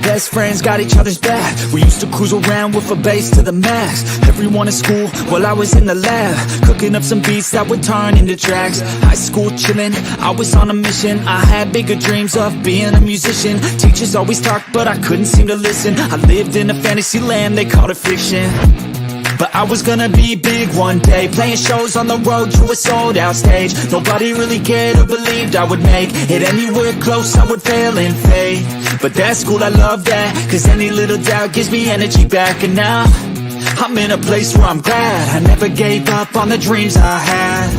best friends got each other's back. We used to cruise around with a bass to the max. Everyone in school while I was in the lab, cooking up some beats that would turn into tracks. High school chillin', I was on a mission. I had bigger dreams of being a musician. Teachers always talked but I couldn't seem to listen. I lived in a fantasy land, they called it fiction. But I was gonna be big one day, playing shows on the road to a sold out stage. Nobody really cared or believed I would make it anywhere close, I would fail and fade. But that's cool, I love that, cause any little doubt gives me energy back. And now, I'm in a place where I'm glad I never gave up on the dreams I had.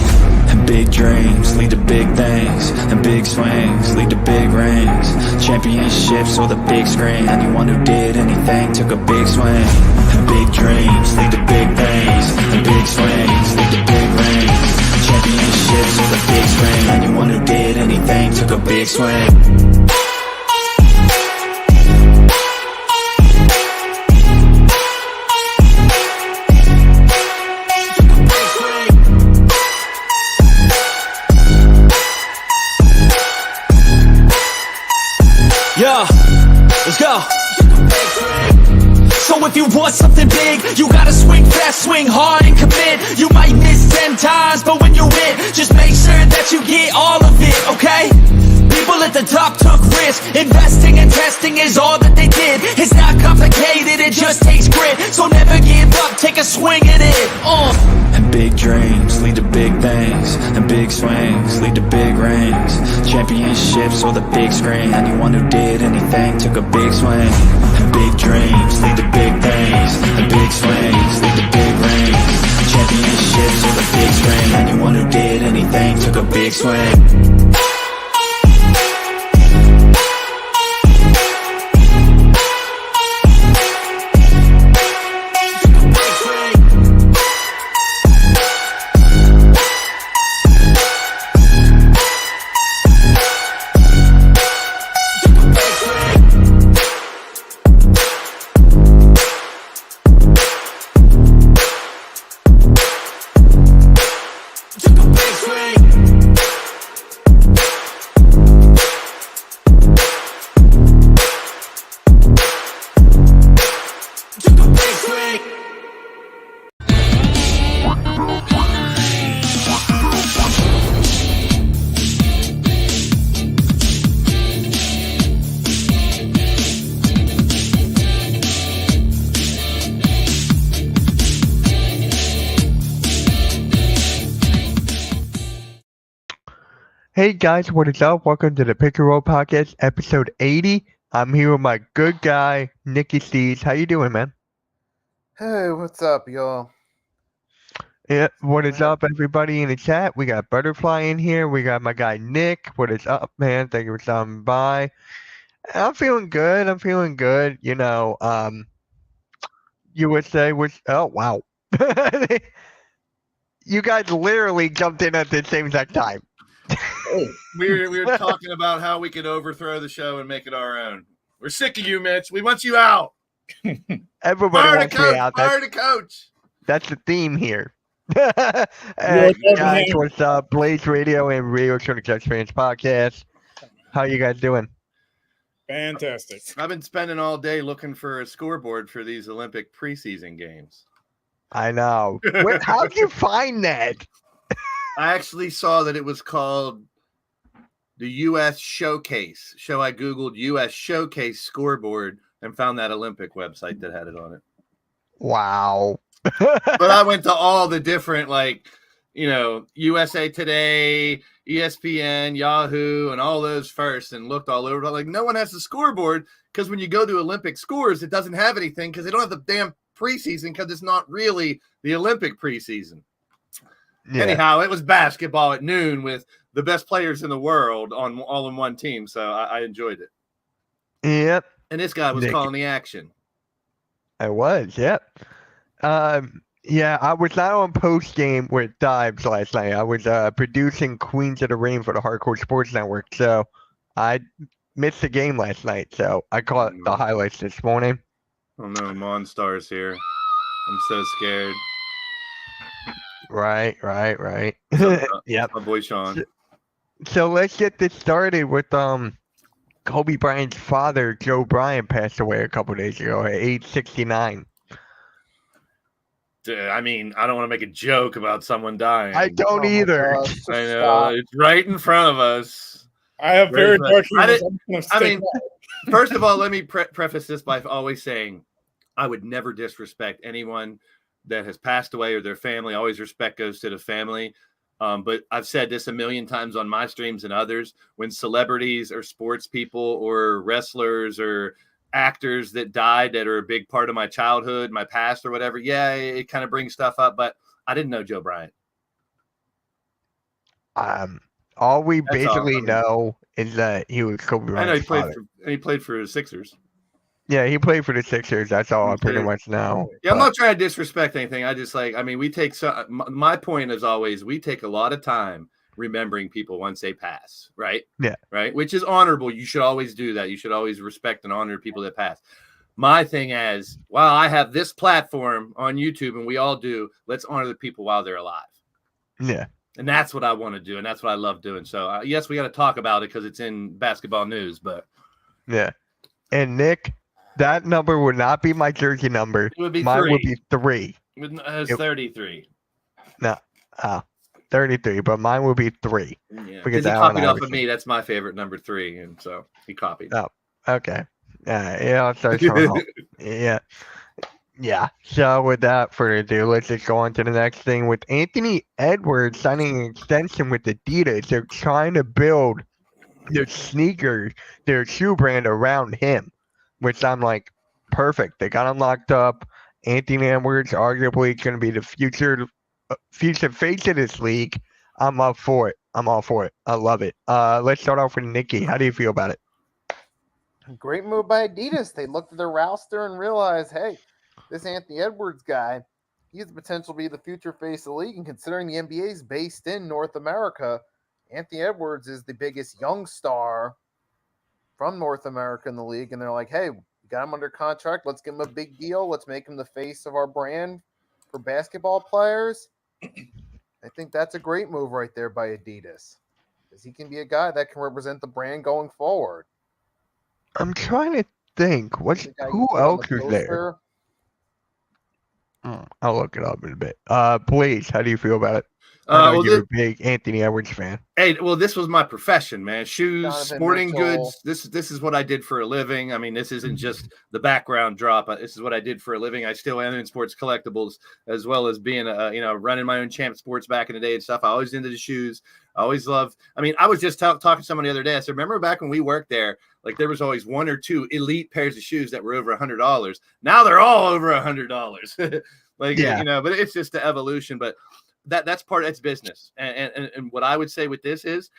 And big dreams lead to big things, and big swings lead to big rings. Championships or the big screen, anyone who did anything took a big swing. And big dreams lead to big things, and big swings lead to big rings. Championships or the big screen, anyone who did anything took a big swing. Yeah, let's go. So if you want something big, you gotta swing fast, swing hard and commit. You might miss 10 times, but when you hit, just make sure that you get all of it, okay? People at the top took risks. Investing and testing is all that they did. It's not complicated, it just takes grit. So never give up, take a swing at it. And big dreams lead to big things, and big swings lead to big rings. Championships or the big screen, anyone who did anything took a big swing. And big dreams lead to big things, and big swings lead to big rings. Championships or the big screen, anyone who did anything took a big swing. Hey guys, what is up? Welcome to the Pick and Roll Podcast, episode 80. I'm here with my good guy, Nicky Stees. How you doing, man? Hey, what's up, y'all? Yeah, what is up, everybody in the chat? We got Butterfly in here. We got my guy, Nick. What is up, man? Thank you for stopping by. I'm feeling good. You know, USA was... Oh, wow. You guys literally jumped in at the same exact time. We were talking about how we could overthrow the show and make it our own. We're sick of you, Mitch. We want you out. Everybody wants me out. Fire the coach. That's the theme here. Hey, guys, what's up? Blaze Radio and Rio Tony Jets Fans Podcast. How you guys doing? Fantastic. I've been spending all day looking for a scoreboard for these Olympic preseason games. I know. How'd you find that? I actually saw that it was called the U.S. Showcase. So I Googled U.S. Showcase scoreboard and found that Olympic website that had it on it. Wow. But I went to all the different, like, you know, USA Today, ESPN, Yahoo, and all those first and looked all over. But like, no one has the scoreboard because when you go to Olympic scores, it doesn't have anything because they don't have the damn preseason because it's not really the Olympic preseason. Yeah. Anyhow, it was basketball at noon with the best players in the world all in one team, so I enjoyed it. Yep. And this guy was calling the action. I was, yep. Yeah, I was not on post game with Dives last night. I was producing Queens of the Rain for the Hardcore Sports Network, so I missed the game last night. So I caught the highlights this morning. Oh no, Monstar's here. I'm so scared. Right. Yep. My boy Sean. So let's get this started with Kobe Bryant's father, Joe Bryant, passed away a couple days ago at age 69. Dude, I mean, I don't want to make a joke about someone dying. I don't either. gosh, just I know stop. it's right in front of us. I have very dark humor. so I'm gonna I stick mean, with it. first of all, let me preface this by always saying I would never disrespect anyone that has passed away or their family. Always respect goes to the family. But I've said this a million times on my streams and others. When celebrities or sports people or wrestlers or actors that died that are a big part of my childhood, my past or whatever, yeah, it kind of brings stuff up. But I didn't know Joe Bryant. All we That's all. basically I mean- know is that he was Kobe I know Bryant's father. he played for the Sixers. Yeah, he played for the Sixers. That's all I pretty Okay. much know. Yeah, I'm But not trying to disrespect anything. I just we take my point is always we take a lot of time remembering people once they pass, right? Yeah. Right. Which is honorable. You should always do that. You should always respect and honor people that pass. My thing is, while I have this platform on YouTube and we all do, let's honor the people while they're alive. yeah, And that's what I want to do. And that's what I love doing. So yes, we got to talk about it because it's in basketball news, but yeah. And Nick, that number would not be my jersey number. it would be Mine 3. would be 3. It's Yep. 33. 33, but mine would be 3. Yeah. Because Because he Allen copied off of Iverson. me. That's my favorite number 3. And so he copied. Oh. Okay. Yeah, so yeah. Yeah. So with that further ado, let's just go on to the next thing. With Anthony Edwards signing an extension with Adidas, they're trying to build their sneakers, their shoe brand around him, which I'm like, perfect. They got him locked up. Anthony Edwards arguably going to be the future face of this league. I'm up for it. I'm all for it. I love it. Let's start off with Nikki. How do you feel about it? Great move by Adidas. They looked at their roster and realized, hey, this Anthony Edwards guy, he has the potential to be the future face of the league. And considering the NBA is based in North America, Anthony Edwards is the biggest young star from North America in the league. And they're like, hey, we got him under contract. Let's give him a big deal. Let's make him the face of our brand for basketball players. I think that's a great move right there by Adidas, because he can be a guy that can represent the brand going forward. I'm trying to think. The guy you Who put on else the was there? poster. I'll look it up in a bit. Blaze, how do you feel about it? I know Well, you're a big Anthony Edwards fan. hey, well, this was my profession, man. Shoes, Donovan sporting Mitchell. goods. This is what I did for a living. I mean, this isn't just the background drop. This is what I did for a living. I still am in sports collectibles, as well as being running my own Champ Sports back in the day and stuff. I always into the shoes. I always loved. I mean, I was just talking to someone the other day. I said, remember back when we worked there, like there was always 1 or 2 elite pairs of shoes that were over $100. Now they're all over $100. Yeah. But it's just the evolution. But that's business. And what I would say with this is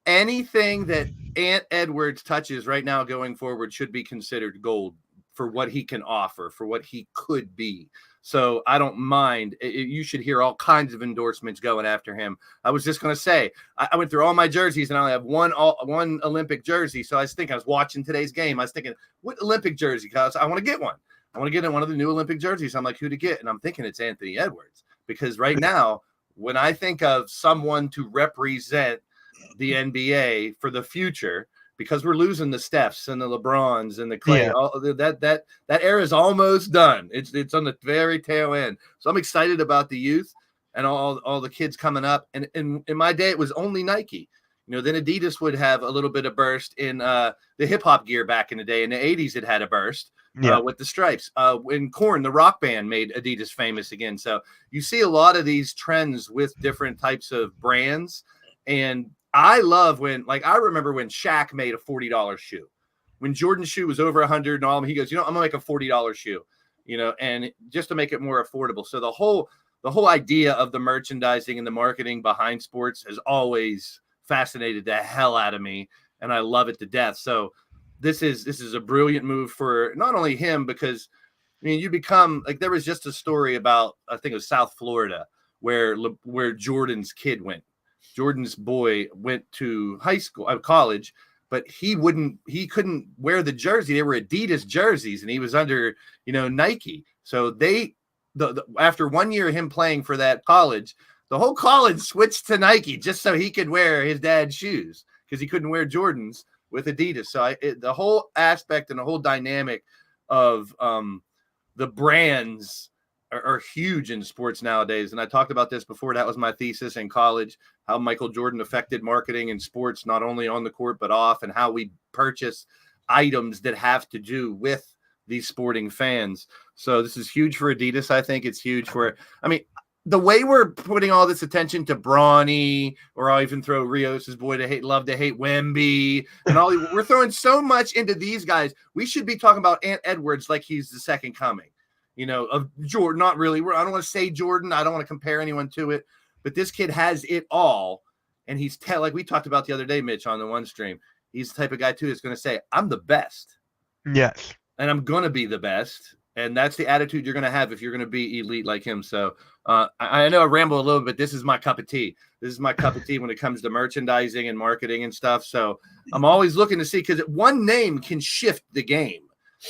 anything that Ant Edwards touches right now going forward should be considered gold for what he can offer, for what he could be. So I don't mind. You should hear all kinds of endorsements going after him. I was just going to say, I went through all my jerseys and I only have one Olympic jersey. So I was watching today's game. I was thinking, what Olympic jersey? Because I want to get one. I want to get in one of the new Olympic jerseys. I'm like, who to get? And I'm thinking it's Anthony Edwards. Because right now, when I think of someone to represent the NBA for the future, because we're losing the Stephs and the LeBrons and the Clay, that era is almost done. It's on the very tail end. So I'm excited about the youth and all the kids coming up. And in my day, it was only Nike. Then Adidas would have a little bit of burst in the hip hop gear back in the day. In the 80s, it had a burst. With the stripes. When Korn, the rock band, made Adidas famous again. So you see a lot of these trends with different types of brands. And I love I remember when Shaq made a $40 shoe. When Jordan's shoe was over 100 and all, he goes, I'm going to make a $40 shoe, and just to make it more affordable. So the whole idea of the merchandising and the marketing behind sports has always fascinated the hell out of me. And I love it to death. So this is a brilliant move for not only him, because you become like, there was just a story about, I think it was South Florida, where Jordan's kid went. Jordan's boy went to college, but he couldn't wear the jersey. They were Adidas jerseys and he was under, Nike. So after 1 year of him playing for that college, the whole college switched to Nike just so he could wear his dad's shoes because he couldn't wear Jordan's. with Adidas. So the whole aspect and the whole dynamic of the brands are huge in sports nowadays. And I talked about this before. That was my thesis in college, how Michael Jordan affected marketing in sports, not only on the court, but off, and how we purchase items that have to do with these sporting fans. So this is huge for Adidas. I think it's huge for, I mean, the way we're putting all this attention to Bronny, or I'll even throw Rios' boy to hate, love to hate Wemby, and all, we're throwing so much into these guys. We should be talking about Ant Edwards like he's the second coming, of Jordan. Not really. I don't want to say Jordan. I don't want to compare anyone to it, but this kid has it all. And he's like we talked about the other day, Mitch, on the one stream. He's the type of guy too that's going to say, I'm the best. Yes. And I'm going to be the best. And that's the attitude you're going to have if you're going to be elite like him. So I know I ramble a little bit. This is my cup of tea. This is my cup of tea when it comes to merchandising and marketing and stuff. So I'm always looking to see, because one name can shift the game.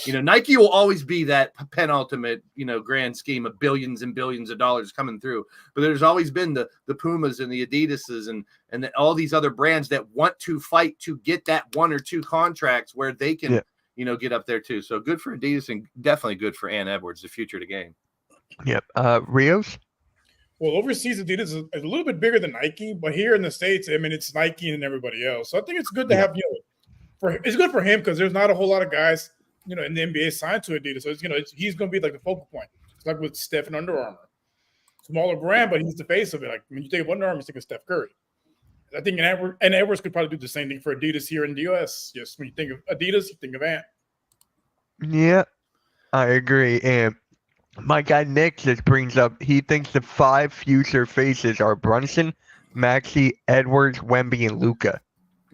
Nike will always be that penultimate, grand scheme of billions and billions of dollars coming through. But there's always been the Pumas and the Adidases and all these other brands that want to fight to get that one or two contracts where they can – get up there too. So good for Adidas and definitely good for Ant Edwards, the future of the game. Yep. Rios? Well, overseas Adidas is a little bit bigger than Nike, but here in the States, I mean, it's Nike and everybody else. So I think it's good to have, it's good for him because there's not a whole lot of guys, in the NBA signed to Adidas. So he's going to be like the focal point. It's like with Steph and Under Armour. Smaller brand, but he's the face of it. Like when you think of Under Armour, you think of Steph Curry. I think Ant Edwards could probably do the same thing for Adidas here in the U.S. Just when you think of Adidas, you think of Ant. Yeah, I agree. And my guy Nick just brings up, he thinks the 5 future faces are Brunson, Maxey, Edwards, Wemby, and Luka.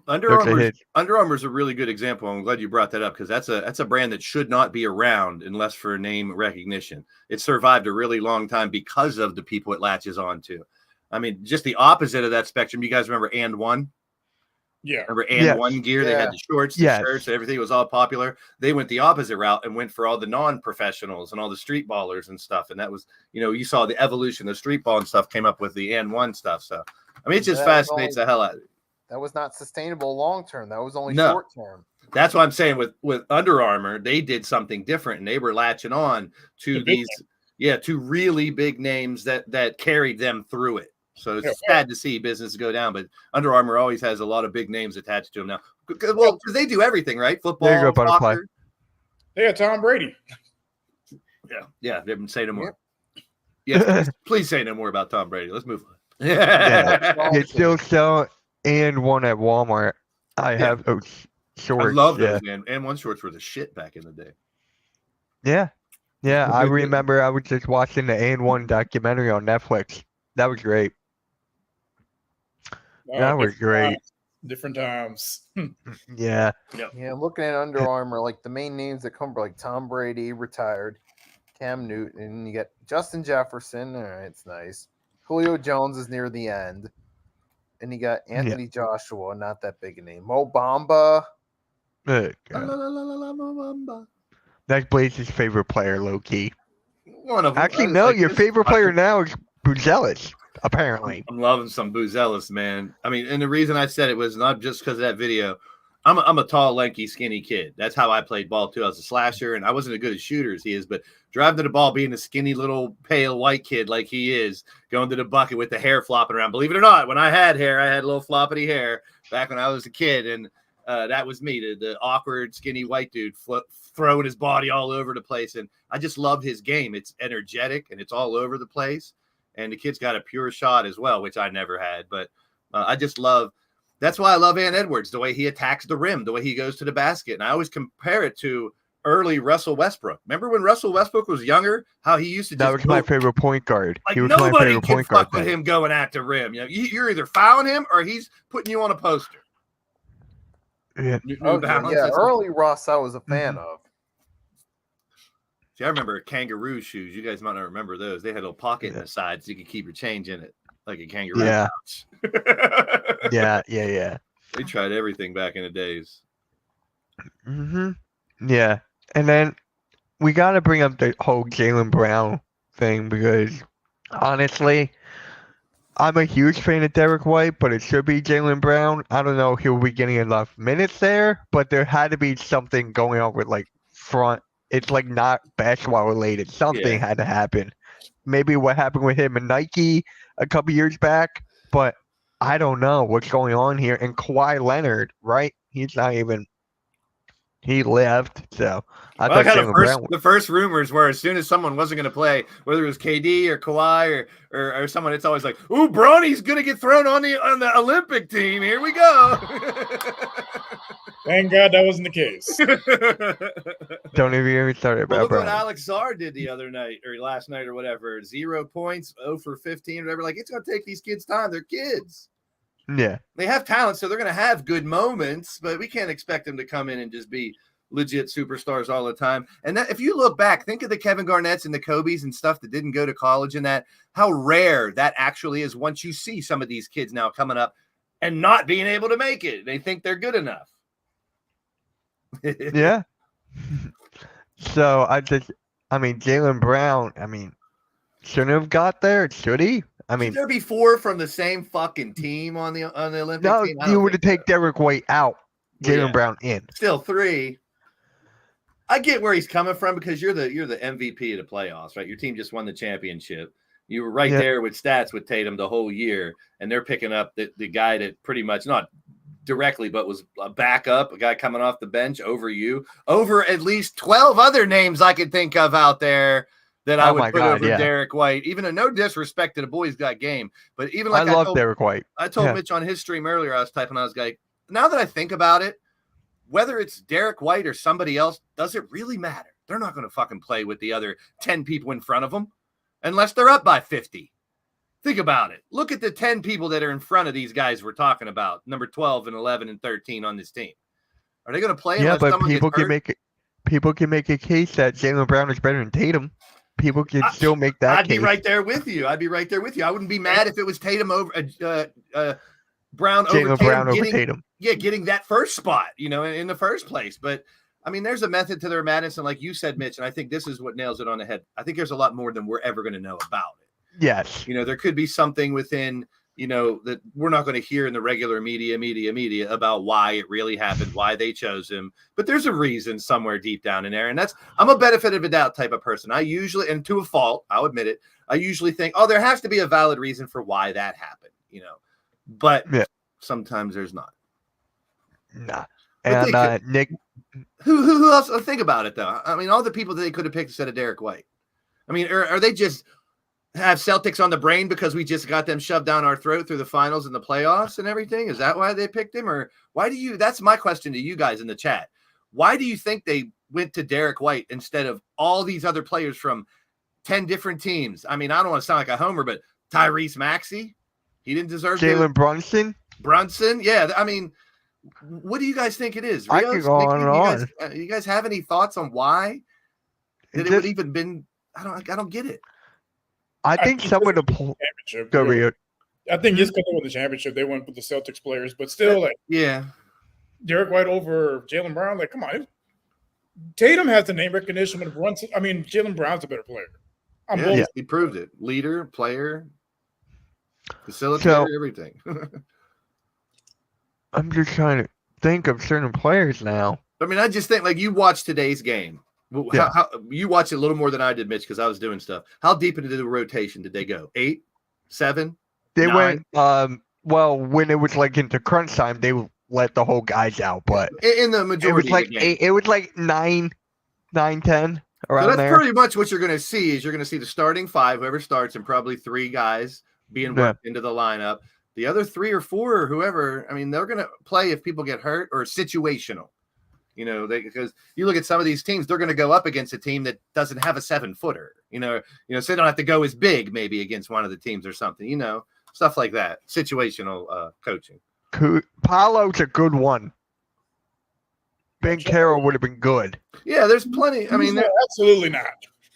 Under Armour is a really good example. I'm glad you brought that up because that's a brand that should not be around unless for name recognition. It survived a really long time because of the people it latches on to. I mean, just the opposite of that spectrum. You guys remember And One? Yeah. Remember And One gear? Yeah. They had the shorts, the shirts, everything was all popular. They went the opposite route and went for all the non-professionals and all the street ballers and stuff. And that was, you saw the evolution of street ball and stuff came up with the And One stuff. So, I mean, it just fascinates the hell out of it. That was not sustainable long-term. That was only short-term. That's what I'm saying with Under Armour. They did something different and they were latching on to to really big names that carried them through it. So it's sad to see business go down, but Under Armour always has a lot of big names attached to them now. Well, because they do everything, right? Football, there you go, Butterfly. They got Tom Brady. Yeah. They didn't say no more. Yeah, please say no more about Tom Brady. Let's move on. They still sell And One at Walmart. I have those shorts. I love those And One shorts were the shit back in the day. Yeah. I remember I was just watching the And One documentary on Netflix. That was great. Different times. Yeah. Looking at Under Armour, like the main names that come, like Tom Brady retired, Cam Newton, and you got Justin Jefferson. All right, it's nice. Julio Jones is near the end, and you got Anthony Joshua, not that big a name. Mo Bamba. That's Blaze's favorite player, low key. One of them. Actually, no, your favorite player now is Buzelis, apparently. I'm loving some Buzelis, man. I mean, and the reason I said it was not just because of that video. I'm a tall, lanky, skinny kid. That's how I played ball too. I was a slasher, and I wasn't as good a shooter as he is, but driving to the ball, being a skinny little pale white kid like he is, going to the bucket with the hair flopping around. Believe it or not, when I had hair, I had a little floppity hair back when I was a kid, and that was me, the awkward, skinny white dude throwing his body all over the place. And I just love his game. It's energetic, and it's all over the place. And the kid's got a pure shot as well, which I never had. But I just love – that's why I love Ant Edwards, the way he attacks the rim, the way he goes to the basket. And I always compare it to early Russell Westbrook. Remember when Russell Westbrook was younger, how he used to just – That was my favorite point guard. Like he was nobody my favorite can point fuck guard with him going at the rim. You're either fouling him or he's putting you on a poster. Yeah. Early Russ I was a fan of. See, I remember kangaroo shoes. You guys might not remember those. They had a little pocket in the side so you could keep your change in it, like a kangaroo pouch. Yeah. They tried everything back in the days. Yeah. And then we got to bring up the whole Jaylen Brown thing because, honestly, I'm a huge fan of Derek White, but it should be Jaylen Brown. I don't know if he'll be getting enough minutes there, but there had to be something going on with like front. It's like not basketball related. Something Yeah. had to happen. Maybe what happened with him and Nike a couple years back, but I don't know what's going on here. And Kawhi Leonard, right? He's not even. He left, so I Well, thought I Jaylen got Brown. the first rumors were as soon as someone wasn't going to play, whether it was KD or Kawhi or someone, it's always like, "Ooh, Bronny's going to get thrown on the Olympic team. Here we go." Thank God that wasn't the case. Don't even get me started But about look what Brown. Alex Czar did the other night or last night or whatever. 0 points, 0 for 15, whatever. Like, it's going to take these kids time. They're kids. Yeah, They have talent, so they're going to have good moments, but we can't expect them to come in and just be legit superstars all the time. And that, if you look back, think of the Kevin Garnett's and the Kobe's and stuff that didn't go to college and that, how rare that actually is once you see some of these kids now coming up and not being able to make it. They think they're good enough. yeah. So I mean, Jaylen Brown. I mean, shouldn't have got there. Should he? I Should mean, there be 4 from the same fucking team on the Olympic no, team? I you don't would have think take Derek White out, Well, Jaylen yeah. Brown in. so. Still 3. I get where he's coming from because you're the MVP of the playoffs, right? Your team just won the championship. You were right Yeah. there with stats with Tatum the whole year, and they're picking up the guy that pretty much not directly, but was a backup, a guy coming off the bench over you, over at least 12 other names I could think of out there that I Oh would my put God, over yeah. Derek White. Even a no disrespect to the boys got game, but even I like love Derek White. I told Yeah. Mitch on his stream earlier, I was typing, I was like, now that I think about it, whether it's Derek White or somebody else, does it really matter? They're not going to fucking play with the other 10 people in front of them unless they're up by 50. Think about it. Look at the 10 people that are in front of these guys we're talking about, number 12 and 11 and 13 on this team. Are they going to play Yeah, unless but someone people gets can hurt? make it. People can make a case that Jaylen Brown is better than Tatum. People can still make that I'd case. be right there with you. I wouldn't be mad if it was Tatum over Brown over Jaylen Tatum Brown over getting, Tatum. getting that first spot, in the first place. But I mean, there's a method to their madness, and like you said, Mitch, and I think this is what nails it on the head. I think there's a lot more than we're ever going to know about it. Yes. There could be something within, that we're not going to hear in the regular media about why it really happened, why they chose him. But there's a reason somewhere deep down in there. And I'm a benefit of a doubt type of person. I usually, and to a fault, I'll admit it, I usually think, oh, there has to be a valid reason for why that happened, but Yeah. sometimes there's not. Nah. But And Nick, Who else? Think about it, though. I mean, all the people that they could have picked instead of Derek White. I mean, are they just have Celtics on the brain because we just got them shoved down our throat through the finals and the playoffs and everything? Is that why they picked him? Or why that's my question to you guys in the chat. Why do you think they went to Derek White instead of all these other players from 10 different teams? I mean, I don't want to sound like a homer, but Tyrese Maxey, he didn't deserve Jalen Brunson. Yeah. I mean, what do you guys think it is? I could go on and on. You guys have any thoughts on why that it would even been? I don't get it. I think some of the championship. go Rio. I think just because they won the championship, they went with the Celtics players, but still, like, Yeah. Derek White over Jaylen Brown, like, come on. Tatum has the name recognition, but Jaylen Brown's a better player. Yeah, he proved it. Leader, player, facilitator, everything. I'm just trying to think of certain players now. I mean, I just think, like, you watched today's game. Yeah. How you watched it a little more than I did, Mitch, because I was doing stuff. How deep into the rotation did they go? 8, 7? They 9? went well, when it was like into crunch time, they let the whole guys out, but In the it majority was like of the game. it was like 9, 10 around So that's there. pretty much what you're going to see is you're going to see the starting 5, whoever starts, and probably 3 guys being worked into the lineup. The other 3 or 4 or whoever, I mean, they're going to play if people get hurt or situational. Because you look at some of these teams, they're going to go up against a team that doesn't have a 7-footer. So they don't have to go as big maybe against one of the teams or something. Stuff like that. Situational coaching. Paolo's a good one. Ben Carroll would have been good. Yeah, there's plenty. I mean, absolutely not.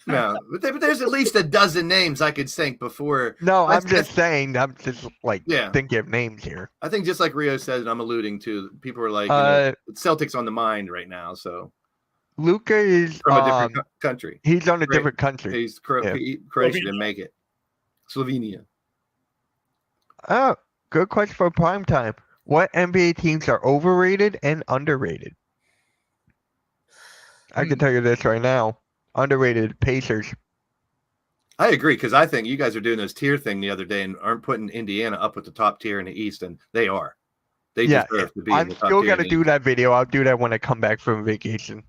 no, but there's at least a dozen names I could think before. No, I'm That's- just saying. I'm just like Yeah. thinking of names here. I think just like Rio said, and I'm alluding to, people are like, Celtics on the mind right now. So Luca is from a different country. he's on a Great. different country. He's Yeah. Croatia didn't make it. Slovenia. Oh, good question for prime time. What NBA teams are overrated and underrated? I can tell you this right now. Underrated Pacers. I agree because I think you guys are doing this tier thing the other day and aren't putting Indiana up with the top tier in the East, and they are. They Yeah, deserve to be in I'm the top still tier. gonna do that video. I'll do that when I come back from vacation.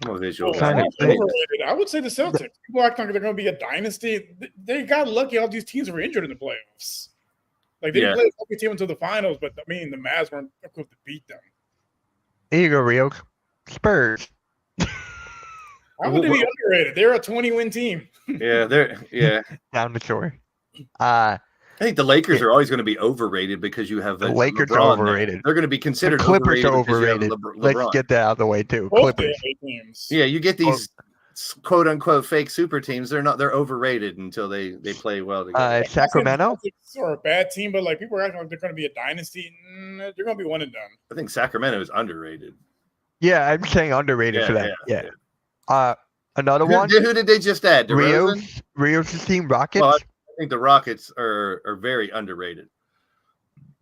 I'm a visual Oh, guy. Kinda think. overrated. I would say the Celtics. People act like they're going to be a dynasty. They got lucky. All these teams were injured in the playoffs. Like they didn't play a healthy team until the finals, but I mean the Mavs weren't equipped to beat them. Here you go, Rio. Spurs. How would they be underrated? They're a 20-win team. Yeah. Down the shore. I think the Lakers are always going to be overrated because you have The Lakers LeBron are there. overrated. They're going to be The considered Clippers are overrated. overrated. Because you have Let's get that out of the way too. Both Clippers. the LA teams. Yeah, you get these quote unquote fake super teams. They're overrated until they play well together. Sacramento. Or a bad team, but like people are acting like they're going to be a dynasty. They're going to be one and done. I think Sacramento is underrated. Yeah, I'm saying underrated for that. Yeah. Another one. Who did they just add? DeRozan? Rio's team, Rockets. Well, I think the Rockets are very underrated.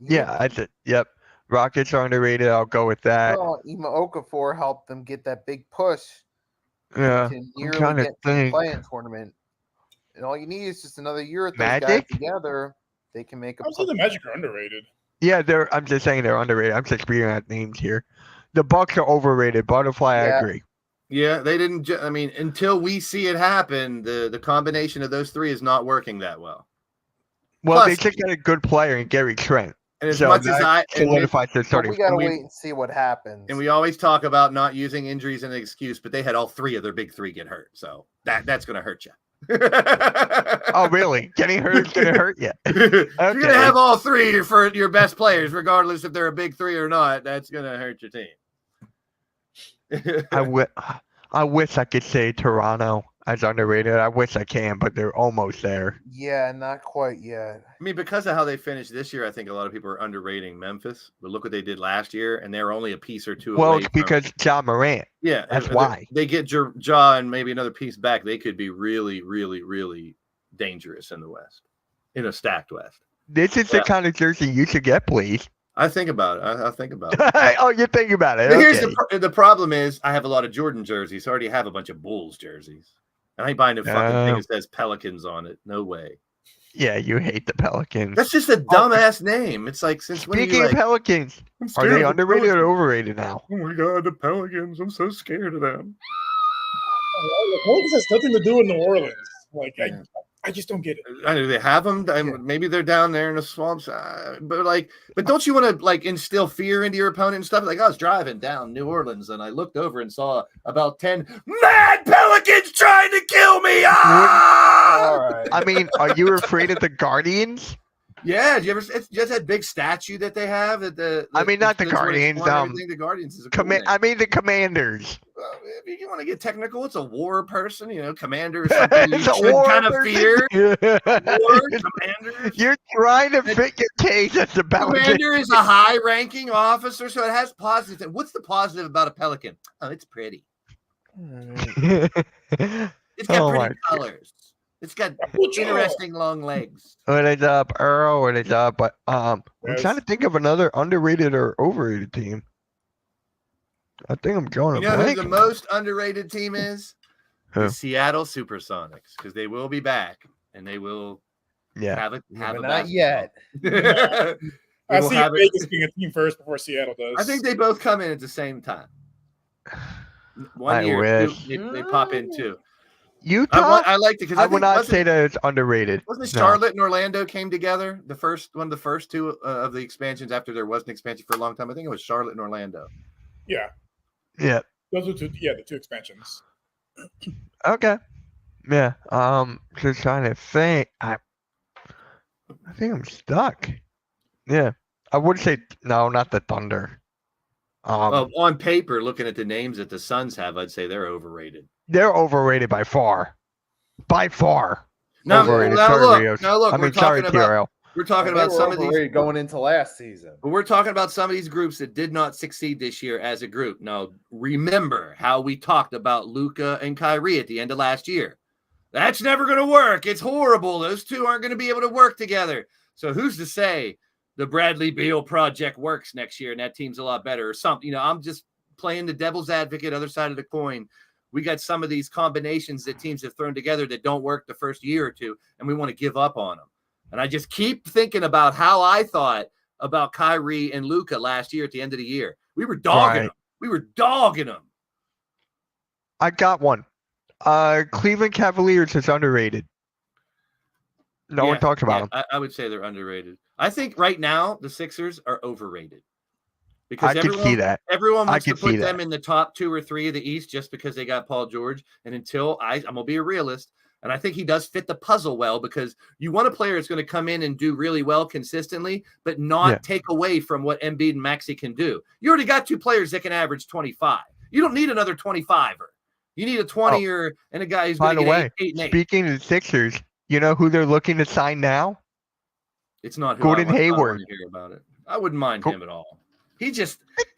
Yeah, I said, yep. Rockets are underrated. I'll go with that. Well, Ima Okafor helped them get that big push Yeah, to I'm nearly trying to get to the think. play-in tournament. And all you need is just another year with those Magic? guys together. They can make a I would say the Magic are underrated. Yeah, I'm just saying they're underrated. I'm just speaking out names here. The Bucks are overrated. Butterfly, I Yeah. agree. Yeah, they didn't. I mean, until we see it happen, the combination of those three is not working that well. Well, Plus- they just got a good player in Gary Trent. And as So much as that and solidifies their But starting. we got to we- wait and see what happens. we always talk about not using injuries as an excuse, but they had all three of their big three get hurt, so that's going to hurt you. Oh, really? Getting hurt is going to hurt you. If you're Okay. going to have all three for your best players, regardless if they're a big three or not, that's going to hurt your team. I wish I could say Toronto as underrated. I wish I can, but they're almost there. Yeah, not quite yet. I mean, because of how they finished this year, I think a lot of people are underrating Memphis. But look what they did last year, and they're only a piece or two Well, away. it's because Ja Morant. That's if why. they get Ja and maybe another piece back. They could be really, really, really dangerous in the West, in a stacked West. This is the kind of jersey you should get, please. I think about it. I think about it. Oh, you think about it. But here's Okay. the problem is I have a lot of Jordan jerseys. So I already have a bunch of Bulls jerseys. And I ain't buying a fucking thing that says Pelicans on it. No way. Yeah, you hate the Pelicans. That's just a dumbass name. It's like, since when are Speaking you of like, Pelicans, I'm are scared they of the underrated or Pelicans. overrated now? Oh my God, the Pelicans. I'm so scared of them. Pelicans has nothing to do with New Orleans. Like Yeah. I just don't get it. I know they have them. Maybe they're down there in the swamps. But don't you want to like instill fear into your opponent and stuff? Like I was driving down New Orleans and I looked over and saw about 10 mad Pelicans trying to kill me. Ah! All right. I mean, are you afraid of the Guardians? Yeah, did you ever? It's just that big statue that they have. I mean, not the Guardians, The Guardians is a cool name. I mean, the Commanders. If you want to get technical, it's a war person. You know, commander is something you It's a should war kind of person. fear. Yeah. War commander. You're trying to fit your case as the Pelicans. Commander is a high-ranking officer, so it has positives. What's the positive about a pelican? Oh, it's pretty. It's got Oh my pretty colors. It's got Mucho. interesting long legs. What is up, Earl? What is up? But I'm Yes. trying to think of another underrated or overrated team. I think I'm drawing You a know who blank. the most underrated team is? Who? The Seattle Supersonics, because they will be back and they will Yeah. have a But basketball. not yet. I will see have it- Vegas being a team first before Seattle does. I think they both come in at the same time. One I year, wish. they pop in two. Utah? I liked it because I would not say that it's underrated. Wasn't it No. Charlotte and Orlando came together? One of the first two of the expansions after there was an expansion for a long time. I think it was Charlotte and Orlando. Yeah, Yeah. those are two. Yeah, the two expansions. Okay. Yeah. Just trying to think. I think I'm stuck. Yeah. I would say no, not the Thunder. On paper, looking at the names that the Suns have, I'd say they're overrated. They're overrated by far. By far. Now, Overrated. now Sorry, look, Rios. now look, I we're mean, sorry, talking about TRL. we're talking They about were some of these. overrated going into last season. But we're talking about some of these groups that did not succeed this year as a group. Now, remember how we talked about Luka and Kyrie at the end of last year. That's never going to work. It's horrible. Those two aren't going to be able to work together. So who's to say the Bradley Beal project works next year and that team's a lot better or something? I'm just playing the devil's advocate, other side of the coin. We got some of these combinations that teams have thrown together that don't work the first year or two, and we want to give up on them. And I just keep thinking about how I thought about Kyrie and Luka last year at the end of the year. We were dogging them. We were dogging them. I got one. Cleveland Cavaliers is underrated. No one talks about them. I would say they're underrated. I think right now the Sixers are overrated. I can see that. Everyone wants to put them in the top 2 or 3 of the East just because they got Paul George. And until I'm going to be a realist, and I think he does fit the puzzle well, because you want a player that's going to come in and do really well consistently, but not take away from what Embiid and Maxey can do. You already got 2 players that can average 25. You don't need another 25er. You need a 20er and a guy who's going to get 8 and 8. Speaking of the Sixers, you know who they're looking to sign now? It's not who Gordon Hayward. I want to hear about it. I wouldn't mind him at all. He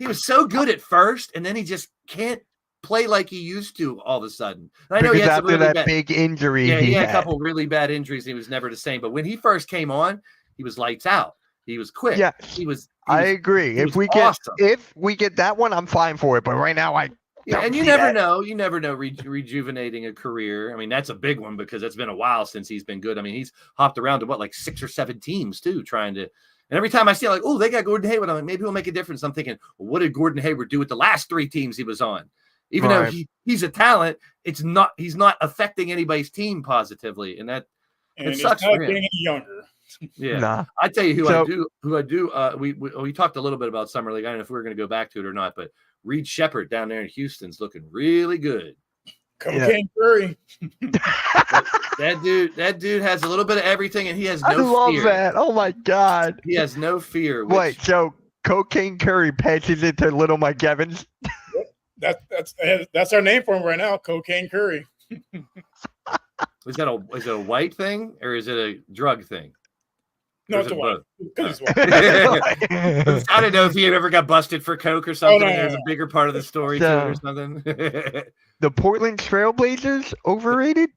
was so good at first, and then he just can't play like he used to all of a sudden. And I know he had some really big injury. Yeah, he had a couple really bad injuries. He was never the same. But when he first came on, he was lights out. He was quick. Yeah, I agree. If we get that one, I'm fine for it. But right now, and you never know. You never know rejuvenating a career. I mean, that's a big one because it's been a while since he's been good. I mean, he's hopped around to 6 or 7 teams too, trying to. And every time I see they got Gordon Hayward, I'm like, maybe he'll make a difference. I'm thinking, well, what did Gordon Hayward do with the last 3 teams he was on? Even though he's a talent, he's not affecting anybody's team positively, and it sucks for him. Getting any younger. Yeah, nah. I tell you who I do. We talked a little bit about summer league. I don't know if we're going to go back to it or not, but Reed Shepherd down there in Houston's looking really good. Cocaine Curry. That dude has a little bit of everything, and he has no fear. I love that. Oh my god. He has no fear. Wait, so Cocaine Curry passes it to little Mike Evans? That's our name for him right now, Cocaine Curry. Is it a white thing or is it a drug thing? No, it's a white. I don't know if he ever got busted for coke or something. There's a bigger part of the story to it or something. The Portland Trailblazers, overrated?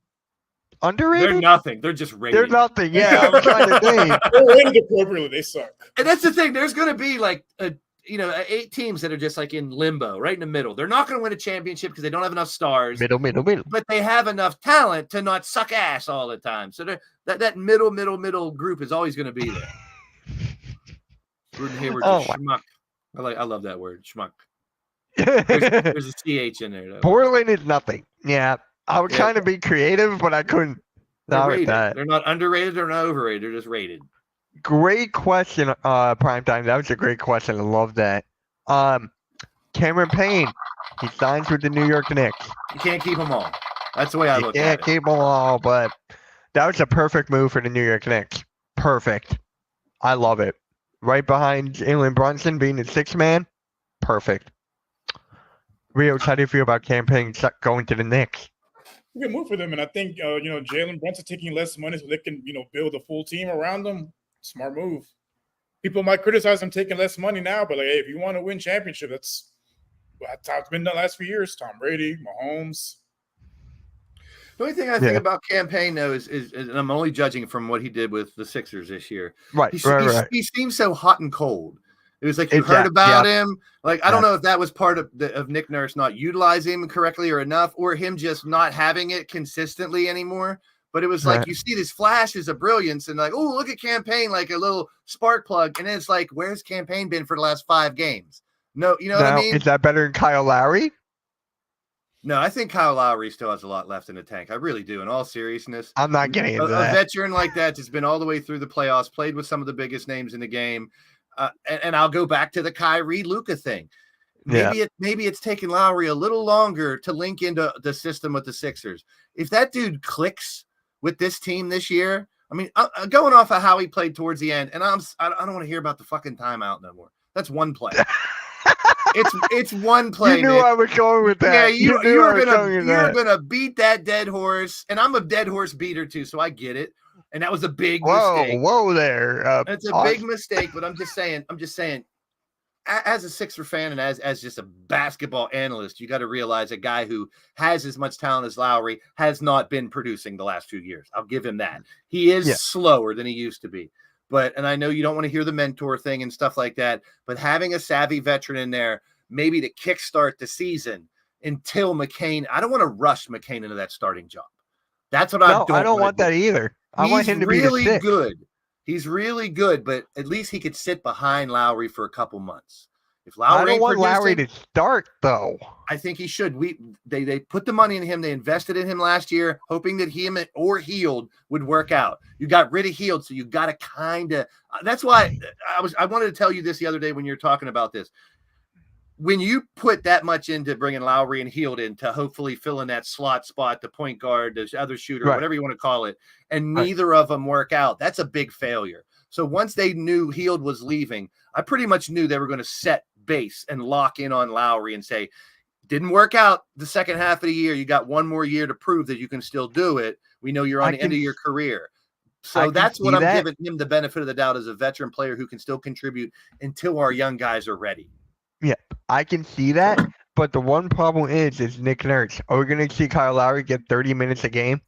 Underrated? They're nothing. They're just rated. They're nothing. Yeah, I'm trying to think. They're rated appropriately. They suck. And that's the thing. There's going to be 8 teams that are just in limbo, right in the middle. They're not going to win a championship because they don't have enough stars. Middle. But they have enough talent to not suck ass all the time. So that middle group is always going to be there. Gordon Hayward's a schmuck. I love that word, schmuck. There's a CH in there, though. Portland is nothing. Yeah. I was trying to be creative, but I couldn't. They're not underrated or not overrated. They're just rated. Great question, Primetime. That was a great question. I love that. Cameron Payne, he signs with the New York Knicks. You can't keep them all. That's the way I look at it. You can't keep them all, but that was a perfect move for the New York Knicks. Perfect. I love it. Right behind Jalen Brunson being the 6th man. Perfect. Rios, how do you feel about Cameron Payne going to the Knicks? Good move for them, and I think Jalen Brunson taking less money so they can build a full team around them. Smart move. People might criticize them taking less money now, but if you want to win championship, that's how it's been the last few years. Tom Brady, Mahomes. The only thing I think about Cam Payne, though, is and I'm only judging from what he did with the Sixers this year. Right. He seems so hot and cold. It was like you heard about him. I don't know if that was part of Nick Nurse not utilizing him correctly or enough, or him just not having it consistently anymore. But it was you see these flashes of brilliance and oh, look at Cam Payne, like a little spark plug. And then it's where's Cam Payne been for the last 5 games? No, you know what I mean? Is that better than Kyle Lowry? No, I think Kyle Lowry still has a lot left in the tank. I really do. In all seriousness, I'm not getting into that. A veteran like that has been all the way through the playoffs, played with some of the biggest names in the game. And I'll go back to the Kyrie Luka thing. Maybe it's taken Lowry a little longer to link into the system with the Sixers. If that dude clicks with this team this year, I mean, going off of how he played towards the end, and I don't want to hear about the fucking timeout no more. That's one play. It's one play. You knew I was going with that. Yeah, you're gonna beat that dead horse, and I'm a dead horse beater too, so I get it. And that was a big mistake. Whoa there. It's a big mistake, but I'm just saying. as a Sixer fan and as just a basketball analyst, you got to realize a guy who has as much talent as Lowry has not been producing the last few years. I'll give him that. He is slower than he used to be. But, and I know you don't want to hear the mentor thing and stuff like that, but having a savvy veteran in there, maybe to kickstart the season until McCain, I don't want to rush McCain into that starting job. That's what I don't want that either. I want him to be really good. He's really good, but at least he could sit behind Lowry for a couple months. If Lowry, I don't want Lowry to start though. I think he should. They put the money in him. They invested in him last year, hoping that him or Hield would work out. You got rid of Hield, so you got to kind of. That's why I wanted to tell you this the other day when you were talking about this. When you put that much into bringing Lowry and Hield in to hopefully fill in that slot spot, the point guard, the other shooter, whatever you want to call it, and neither of them work out, that's a big failure. So once they knew Hield was leaving, I pretty much knew they were going to set base and lock in on Lowry and say, didn't work out the second half of the year. You got one more year to prove that you can still do it. We know you're on the end of your career. So that's what I'm giving him the benefit of the doubt as a veteran player who can still contribute until our young guys are ready. Yeah, I can see that, but the one problem is Nick Nurse. Are we going to see Kyle Lowry get 30 minutes a game?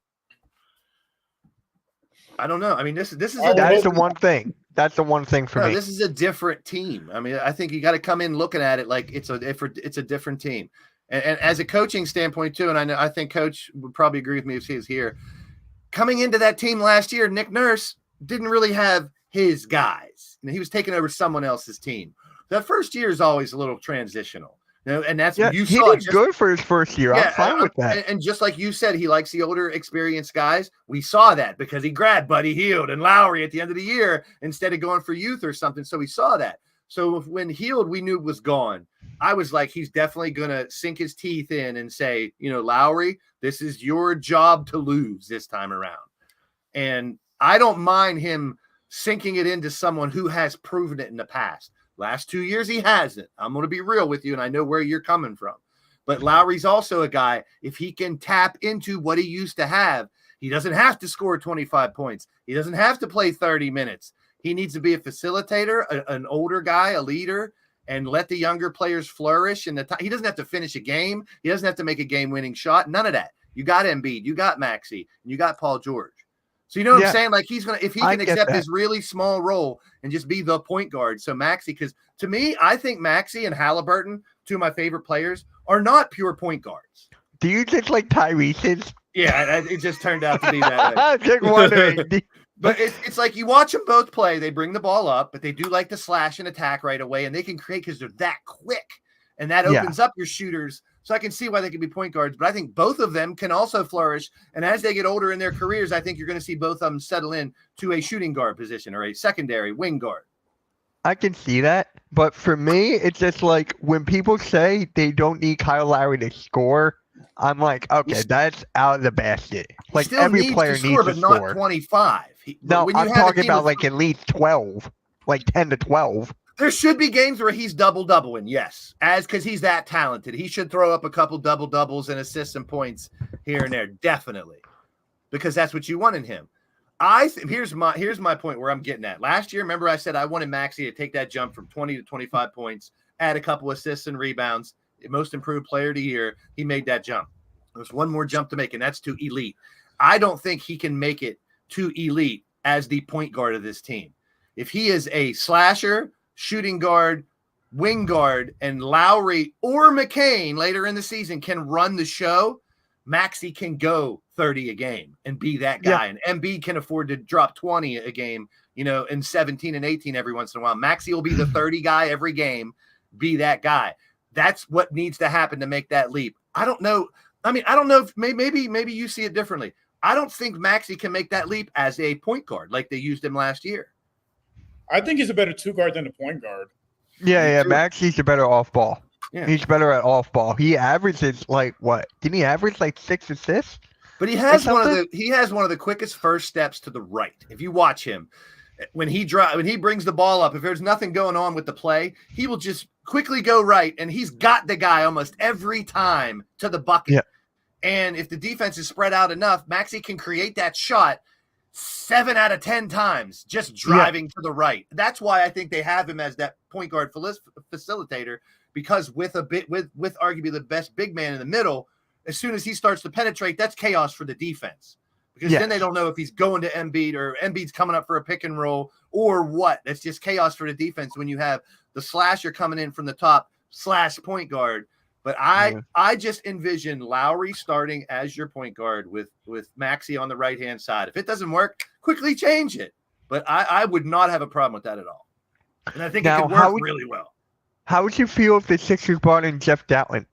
I don't know. I mean, that's the one thing. That's the one thing for me. This is a different team. I mean, I think you got to come in looking at it like it's a different team. And as a coaching standpoint too, and I think Coach would probably agree with me if he was here. Coming into that team last year, Nick Nurse didn't really have his guys. He was taking over someone else's team. That first year is always a little transitional. And that's what you saw. He did good for his first year. I'm fine with that. And just like you said, he likes the older, experienced guys. We saw that because he grabbed Buddy Hield and Lowry at the end of the year instead of going for youth or something. So we saw that. So when Hield we knew was gone, I was like, he's definitely going to sink his teeth in and say, Lowry, this is your job to lose this time around. And I don't mind him sinking it into someone who has proven it in the past. Last 2 years, he hasn't. I'm going to be real with you, and I know where you're coming from. But Lowry's also a guy, if he can tap into what he used to have, he doesn't have to score 25 points. He doesn't have to play 30 minutes. He needs to be a facilitator, an older guy, a leader, and let the younger players flourish. And he doesn't have to finish a game. He doesn't have to make a game-winning shot. None of that. You got Embiid. You got Maxey. And you got Paul George. So you know what I'm saying? Like if he can accept his really small role and just be the point guard. So Maxey, because to me, I think Maxey and Halliburton, two of my favorite players, are not pure point guards. Do you just like Tyrese's? Yeah, it just turned out to be that way. I'm just wondering. But it's like you watch them both play. They bring the ball up, but they do like to slash and attack right away, and they can create because they're that quick. And that opens up your shooters. So I can see why they can be point guards, but I think both of them can also flourish. And as they get older in their careers, I think you're going to see both of them settle in to a shooting guard position or a secondary wing guard. I can see that. But for me, it's just like when people say they don't need Kyle Lowry to score, I'm like, okay, that's out of the basket. Like every player needs to score, but not 25. No, I'm talking about like at least 12, like 10 to 12. There should be games where he's double-doubling, yes, because he's that talented. He should throw up a couple double-doubles and assists and points here and there, definitely, because that's what you want in him. Here's my point where I'm getting at. Last year, remember I said I wanted Maxey to take that jump from 20 to 25 points, add a couple assists and rebounds, most improved player of the year. He made that jump. There's one more jump to make, and that's to elite. I don't think he can make it to elite as the point guard of this team. If he is a slasher, shooting guard, wing guard, and Lowry or McCain later in the season can run the show, Maxey can go 30 a game and be that guy. Yeah. And Embiid can afford to drop 20 a game, and 17 and 18 every once in a while. Maxey will be the 30 guy every game, be that guy. That's what needs to happen to make that leap. I don't know. I mean, I don't know if maybe you see it differently. I don't think Maxey can make that leap as a point guard like they used him last year. I think he's a better two guard than a point guard. Yeah. Maxey's a better off ball. Yeah. He's better at off ball. He averages like what? Didn't he average like 6 assists? But he has one of the quickest first steps to the right. If you watch him, when he brings the ball up, if there's nothing going on with the play, he will just quickly go right, and he's got the guy almost every time to the bucket. Yeah. And if the defense is spread out enough, Maxey can create that shot 7 out of 10 times just driving to the right. That's why I think they have him as that point guard facilitator, because with arguably the best big man in the middle, as soon as he starts to penetrate, that's chaos for the defense. Because then they don't know if he's going to Embiid or Embiid's coming up for a pick and roll or what. That's just chaos for the defense when you have the slasher coming in from the top / point guard. But I just envision Lowry starting as your point guard with Maxey on the right-hand side. If it doesn't work, quickly change it. But I would not have a problem with that at all. And I think it could work really well. How would you feel if the Sixers brought in Jeff Dowtin,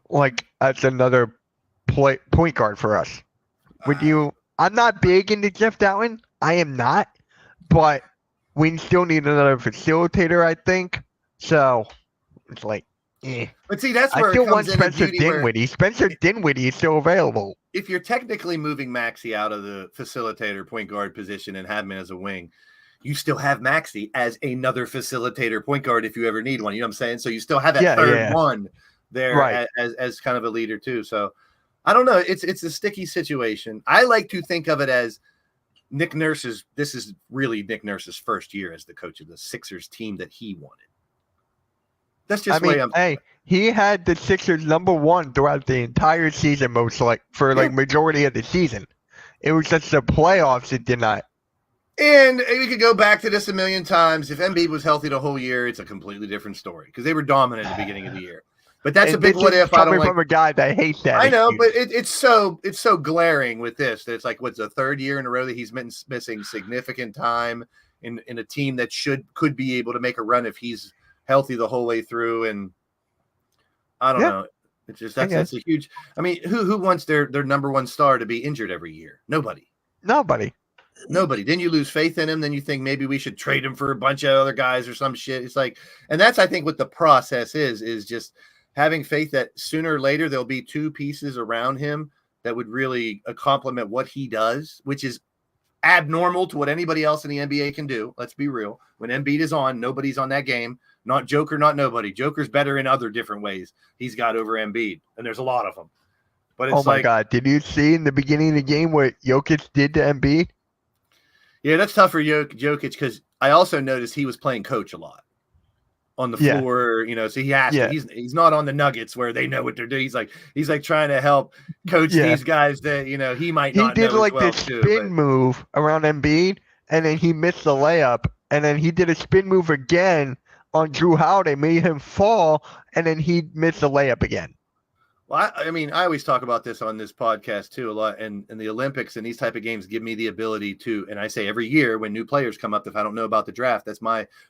like as another point guard for us? Would you? I'm not big into Jeff Dowtin. I am not, but we still need another facilitator, I think. So it's like, But see, that's where I still it comes want in Spencer beauty where Dinwiddie. Spencer Dinwiddie is still available. if you're technically moving Maxey out of the facilitator point guard position and have him as a wing, you still have Maxey as another facilitator point guard if you ever need one. You know what I'm saying? So you still have that third one there as kind of a leader too. So I don't know. It's a sticky situation. I like to think of it as this is really Nick Nurse's first year as the coach of the Sixers team that he wanted. That's just the way I'm. Hey, he had the Sixers #1 throughout the entire season, majority of the season. It was just the playoffs that did not. And we could go back to this a million times. If Embiid was healthy the whole year, it's a completely different story because they were dominant at the beginning of the year. But that's a big what if. I don't like from a guy that hates that. I know, but it's so glaring with this. That it's like what's the third year in a row that he's missing significant time in a team that could be able to make a run if he's healthy the whole way through. And I don't know. It's just that's a huge. I mean, who wants their #1 star to be injured every year? Nobody. Then you lose faith in him. Then you think maybe we should trade him for a bunch of other guys or some shit. It's like, and that's I think what the process is just having faith that sooner or later there'll be two pieces around him that would really complement what he does, which is abnormal to what anybody else in the NBA can do. Let's be real. When Embiid is on, nobody's on that game. Not Joker, not nobody. Joker's better in other different ways he's got over Embiid, and there's a lot of them. But it's my God, did you see in the beginning of the game what Jokic did to Embiid? Yeah, that's tough for Jokic because I also noticed he was playing coach a lot on the floor, so he has to. He's not on the Nuggets where they know what they're doing. He's like trying to help coach these guys that he might not. He did know like as well this too, spin move around Embiid, and then he missed the layup, and then he did a spin move again on Drew Holiday, made him fall, and then he missed the layup again. Well, I mean, I always talk about this on this podcast too a lot, and the Olympics and these type of games give me the ability to, and I say every year when new players come up, if I don't know about the draft, that's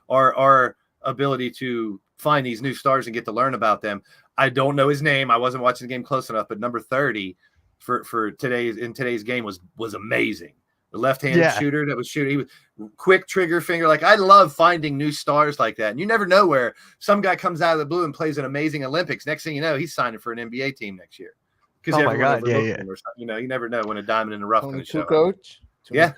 our ability to find these new stars and get to learn about them. I don't know his name. I wasn't watching the game close enough, but number 30 for today's game was amazing. The left-handed shooter that was shooting, he was quick trigger finger. Like I love finding new stars like that. And you never know where some guy comes out of the blue and plays an amazing Olympics. Next thing you know, he's signing for an NBA team next year. Oh my God, you never know when a diamond in the rough going to show up. Coach. Yeah.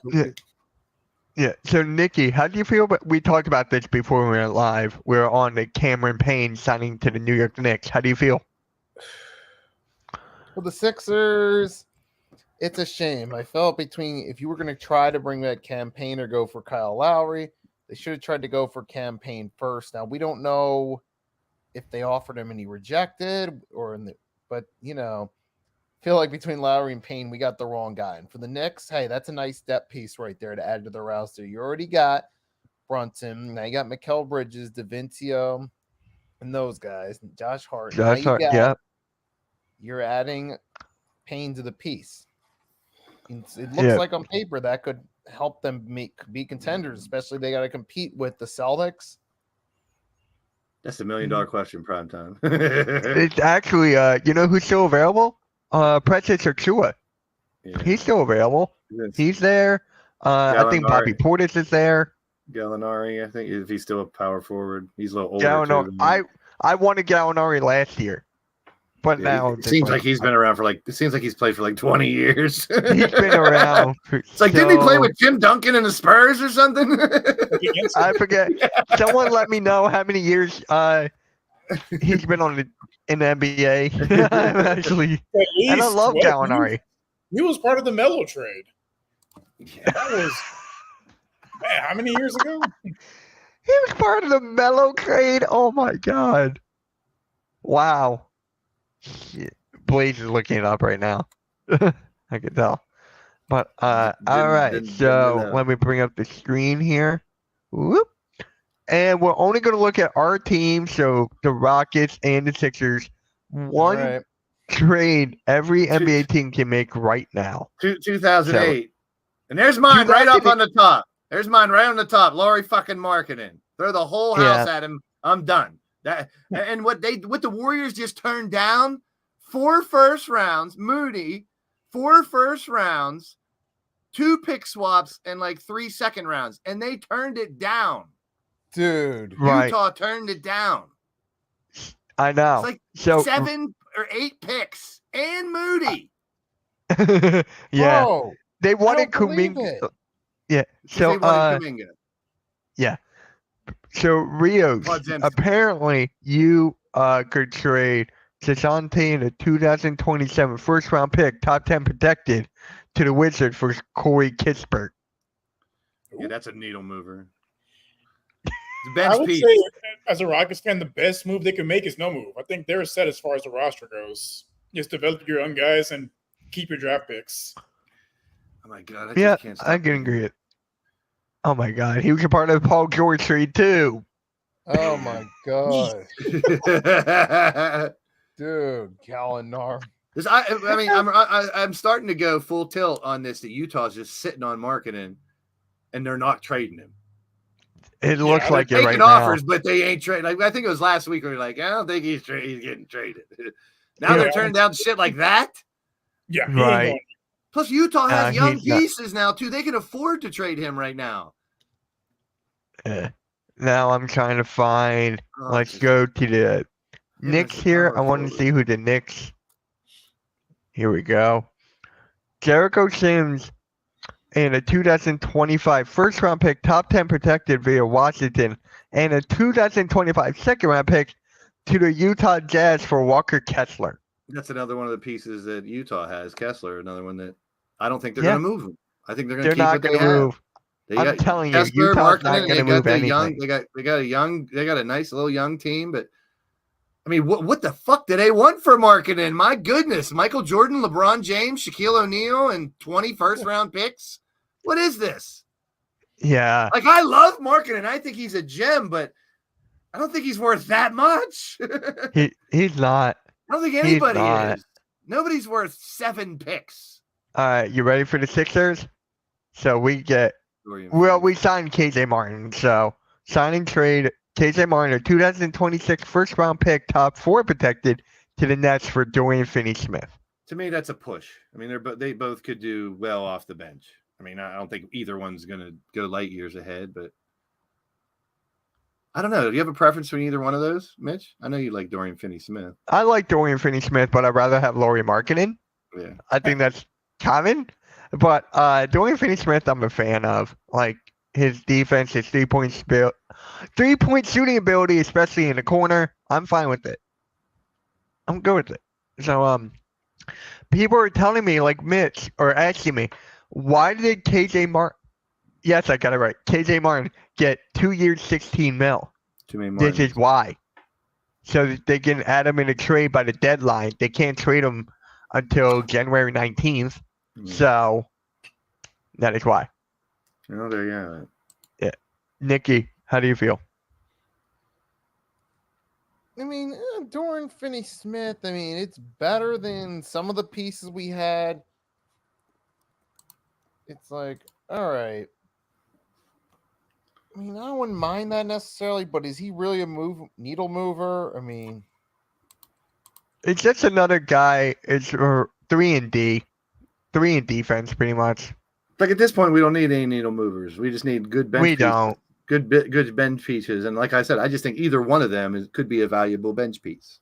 So, Nikki, how do you feel about? We talked about this before we went live. We're on the Cameron Payne signing to the New York Knicks. How do you feel? Well, the Sixers, it's a shame. I felt between if you were going to try to bring that campaign or go for Kyle Lowry, they should have tried to go for campaign first. Now we don't know if they offered him and he rejected, but feel like between Lowry and Payne, we got the wrong guy. And for the Knicks, hey, that's a nice depth piece right there to add to the roster. You already got Brunson. Now you got Mikal Bridges, DaVincio, and those guys. Josh Hart. You're adding Payne to the piece. It looks like on paper that could help them be contenders, especially they got to compete with the Celtics. That's $1 million question, prime time. It's actually, who's still available? Precious Achiuwa. Yeah. He's still available. He's there. I think Bobby Portis is there. Gallinari, I think, if he's still a power forward. He's a little older. Gallinari, I wanted Gallinari last year. But now it seems like he's been around for it seems like he's played for 20 years. He's been around. It's like, didn't he play with Tim Duncan in the Spurs or something? I forget. Someone let me know how many years he's been in the NBA. I'm actually, and I love Gallinari. He was part of the Melo trade. That was man, how many years ago? He was part of the Mellow trade. Oh my god! Wow. Shit. Blaze is looking it up right now. I can tell. But all right. Didn't So know. let me bring up the screen here. Whoop. And we're only going to look at our team, so the Rockets and the Sixers. One All right. trade every NBA team can make right now. 2008. And there's mine right up on the top. There's mine right on the top. Laurie fucking Markkinen. Throw the whole house at him. I'm done. And what the Warriors just turned down, 4 first rounds, Moody, 4 first rounds, 2 pick swaps, and like 3 second rounds. And they turned it down. Dude. Right. Utah turned it down. I know. It's like So 7 or 8 picks and Moody. yeah, Bro, they wanted don't believe Kuminga. it. Yeah. So So they wanted Kuminga. so Rios, Podziemski. apparently you could trade DeJounte in a 2027 first round pick, top 10 protected, to the Wizards for Corey Kispert. Yeah, that's a needle mover. It's a I bench would piece. say, as a Rockets fan, the best move they can make is no move. I think they're set as far as the roster goes. Just develop your young guys and keep your draft picks. Oh my god! Yeah, can't stop I can agree. Oh my God, he was a part of the Paul George trade too. Oh my god. it. Dude, Gallinari. I'm starting to go full tilt on this. That Utah's just sitting on Markkinen, and they're not trading him. It looks like it They're right taking now. offers, but they ain't trading. Like I think it was last week. We were like, I don't think he's getting traded. Now Yeah. they're turning down shit like that. Yeah, he ain't Right. going. Plus, Utah has young he's not- pieces now too. They can afford to trade him right now. Now I'm trying to find. Oh, Let's just- go to the Yeah, Knicks that's a here. power I want to forward. see who the Knicks. Here we go. Jericho Sims and a 2025 first round pick, top 10 protected via Washington, and a 2025 second round pick to the Utah Jazz for Walker Kessler. That's another one of the pieces that Utah has. Kessler, another one that I don't think they're Yeah. going to move him. I think they're going They're to keep not what they going to have. move. They I'm got telling you, Kessler, Utah's not Markkinen, going to they got move the anything. young. They got a nice little young team, but I mean, what the fuck did they want for Markkinen? My goodness, Michael Jordan, LeBron James, Shaquille O'Neal, and 20 first round picks. What is this? Yeah, Like, I love Markkinen. I think he's a gem, but I don't think he's worth that much. I he's not. don't think anybody not. is. Nobody's worth 7 picks. All right, you ready for the Sixers? So we get. Well, we signed KJ Martin. So signing trade KJ Martin, a 2026 first round pick, top 4 protected to the Nets for Dorian Finney-Smith. To me, that's a push. I mean, they both could do well off the bench. I mean, I don't think either one's going to go light years ahead, but I don't know. Do you have a preference for either one of those, Mitch? I know you like Dorian Finney-Smith. I like Dorian Finney-Smith, but I'd rather have Laurie Markkinen. Yeah. I think that's common. But Dorian Finney-Smith, I'm a fan of. Like his defense, his 3-point shooting ability, especially in the corner. I'm fine with it. I'm good with it. So people are telling me, like Mitch, or asking me, why did KJ Martin? Yes, I got it right. KJ Martin get 2 years, 16 mil. Too many This Martins. is why. So that they can add him in a trade by the deadline. They can't trade him until January 19th. So that is why. Oh, there you go. Nikki, how do you feel? I mean, Dorian Finney-Smith, I mean, it's better than some of the pieces we had. It's like, all right. I mean, I wouldn't mind that necessarily, but is he really a needle mover? I mean, It's just another guy. It's 3 and D. 3 in defense, pretty much. Like at this point, we don't need any needle movers. We just need good bench. We pieces. don't. Good bench pieces, and like I said, I just think either one of them could be a valuable bench piece.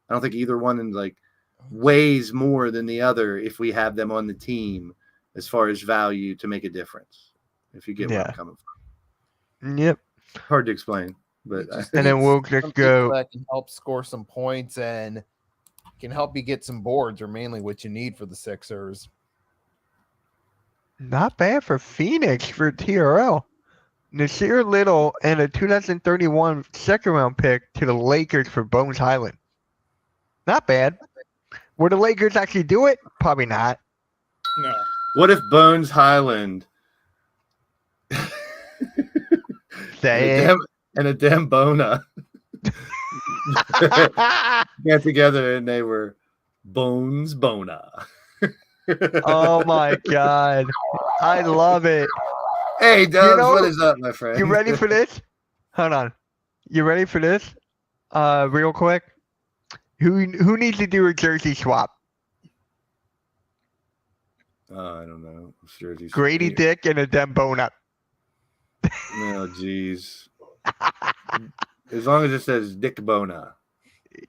I don't think either one weighs more than the other if we have them on the team as far as value to make a difference. If you get where I'm coming from, Yep. hard to explain, but And then we'll some just people go. that can help score some points and can help you get some boards, are mainly what you need for the Sixers. Not bad for Phoenix for TRL. Nasir Little and a 2031 second round pick to the Lakers for Bones Highland. Not bad. Would the Lakers actually do it? Probably not. No. What if Bones Highland Say it. and a Dambona got together and they were Bones Bona? Oh my God. I love it. Hey, Dubs, know, what is up, my friend? You ready for this? Hold on. You ready for this? Real quick. Who needs to do a jersey swap? I don't know. Sure, Grady Dick and a Dembona. Oh, jeez. As long as it says Dick Bona.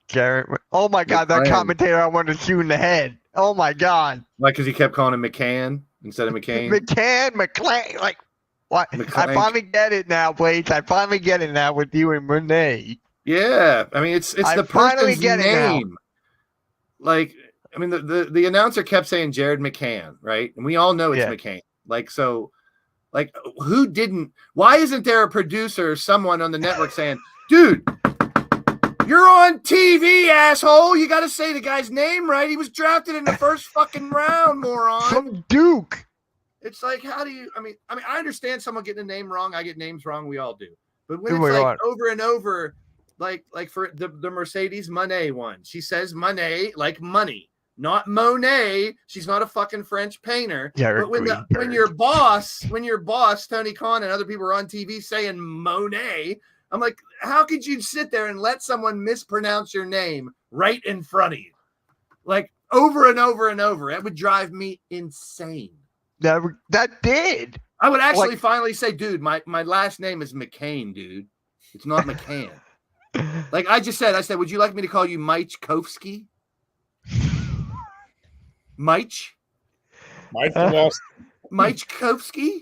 Garrett. Oh my God, that McClain. commentator I wanted to shoot in the head. Oh my God. Like, because he kept calling him McCann instead of McCain. McClain. Like, what? I McClain. finally get it now, Blades. I finally get it now with you and Renee. Yeah, I mean it's I the finally person's get it now. name. Like, I mean the announcer kept saying Jared McCann, right? And we all know it's Yeah. McCain. Like, so, like, who didn't? Why isn't there a producer or someone on the network saying, "Dude, you're on TV, asshole. You got to say the guy's name right. He was drafted in the first fucking round, moron." From Duke. It's like, how do you? I mean, I understand someone getting a name wrong. I get names wrong. We all do. But when Oh it's my like God. over and over, like for the Mercedes Monet one, she says Monet like money, not Monet. She's not a fucking French painter. Yeah, But when your boss Tony Khan and other people are on TV saying Monet, I'm like, how could you sit there and let someone mispronounce your name right in front of you, like over and over and over? It would drive me insane. That did. I would actually Like- finally say, dude, my last name is McCain, dude. It's not McCann. Like I said, would you like me to call you Mike Kovsky? Mike Mike Walsh. Kovsky?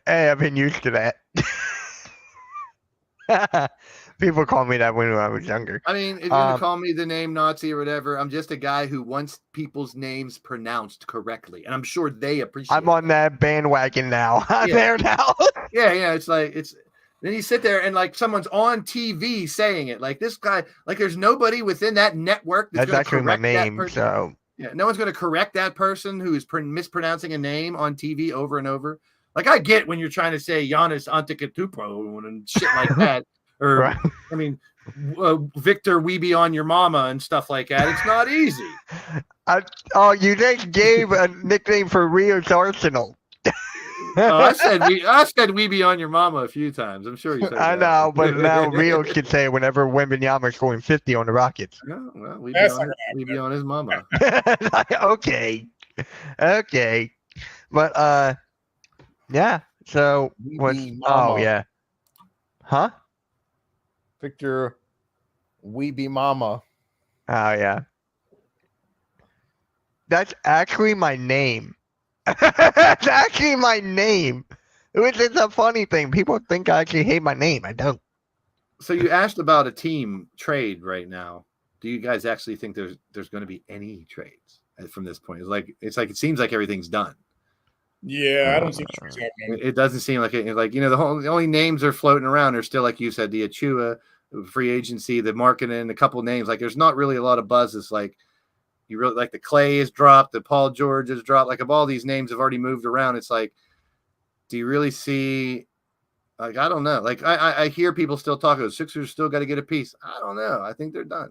Hey, I've been used to that. People call me that when I was younger. I mean, if you're gonna call me the name Nazi or whatever, I'm just a guy who wants people's names pronounced correctly, and I'm sure they appreciate. I'm on that bandwagon now. I'm Yeah. there now. Yeah. It's like Then you sit there and like someone's on TV saying it, like this guy, like there's nobody within that network That's gonna actually my correct that name. person. So Yeah, no one's going to correct that person who is mispronouncing a name on TV over and over. Like I get when you're trying to say Giannis Antetokounmpo and shit like that, or Right. I mean Victor Weeby on your mama and stuff like that. It's not easy. you just gave a nickname for Rio's Arsenal. I said Weeby on your mama a few times. I'm sure you said I that. know, but now Rio can say it whenever Wembanyama is scoring 50 on the Rockets. No, well, That's not Weeby on his mama. Okay. But yeah. So what? Weeby Oh Mama. yeah. Huh? Victor Weeby Mama. Oh yeah. That's actually my name. That's actually my name. Which is a funny thing. People think I actually hate my name. I don't. So you asked about a team trade right now. Do you guys actually think there's going to be any trades from this point? It's like it seems like everything's done. Yeah, I don't see what's happening. It doesn't seem like it. Like, the only names are floating around are still, like you said, the Achua free agency, the marketing, a couple names. Like there's not really a lot of buzz. It's like you really like the Clay is dropped, the Paul George is dropped. Like of all these names have already moved around. It's like, do you really see? Like I don't know. Like I hear people still talking. The Sixers still got to get a piece. I don't know. I think they're done.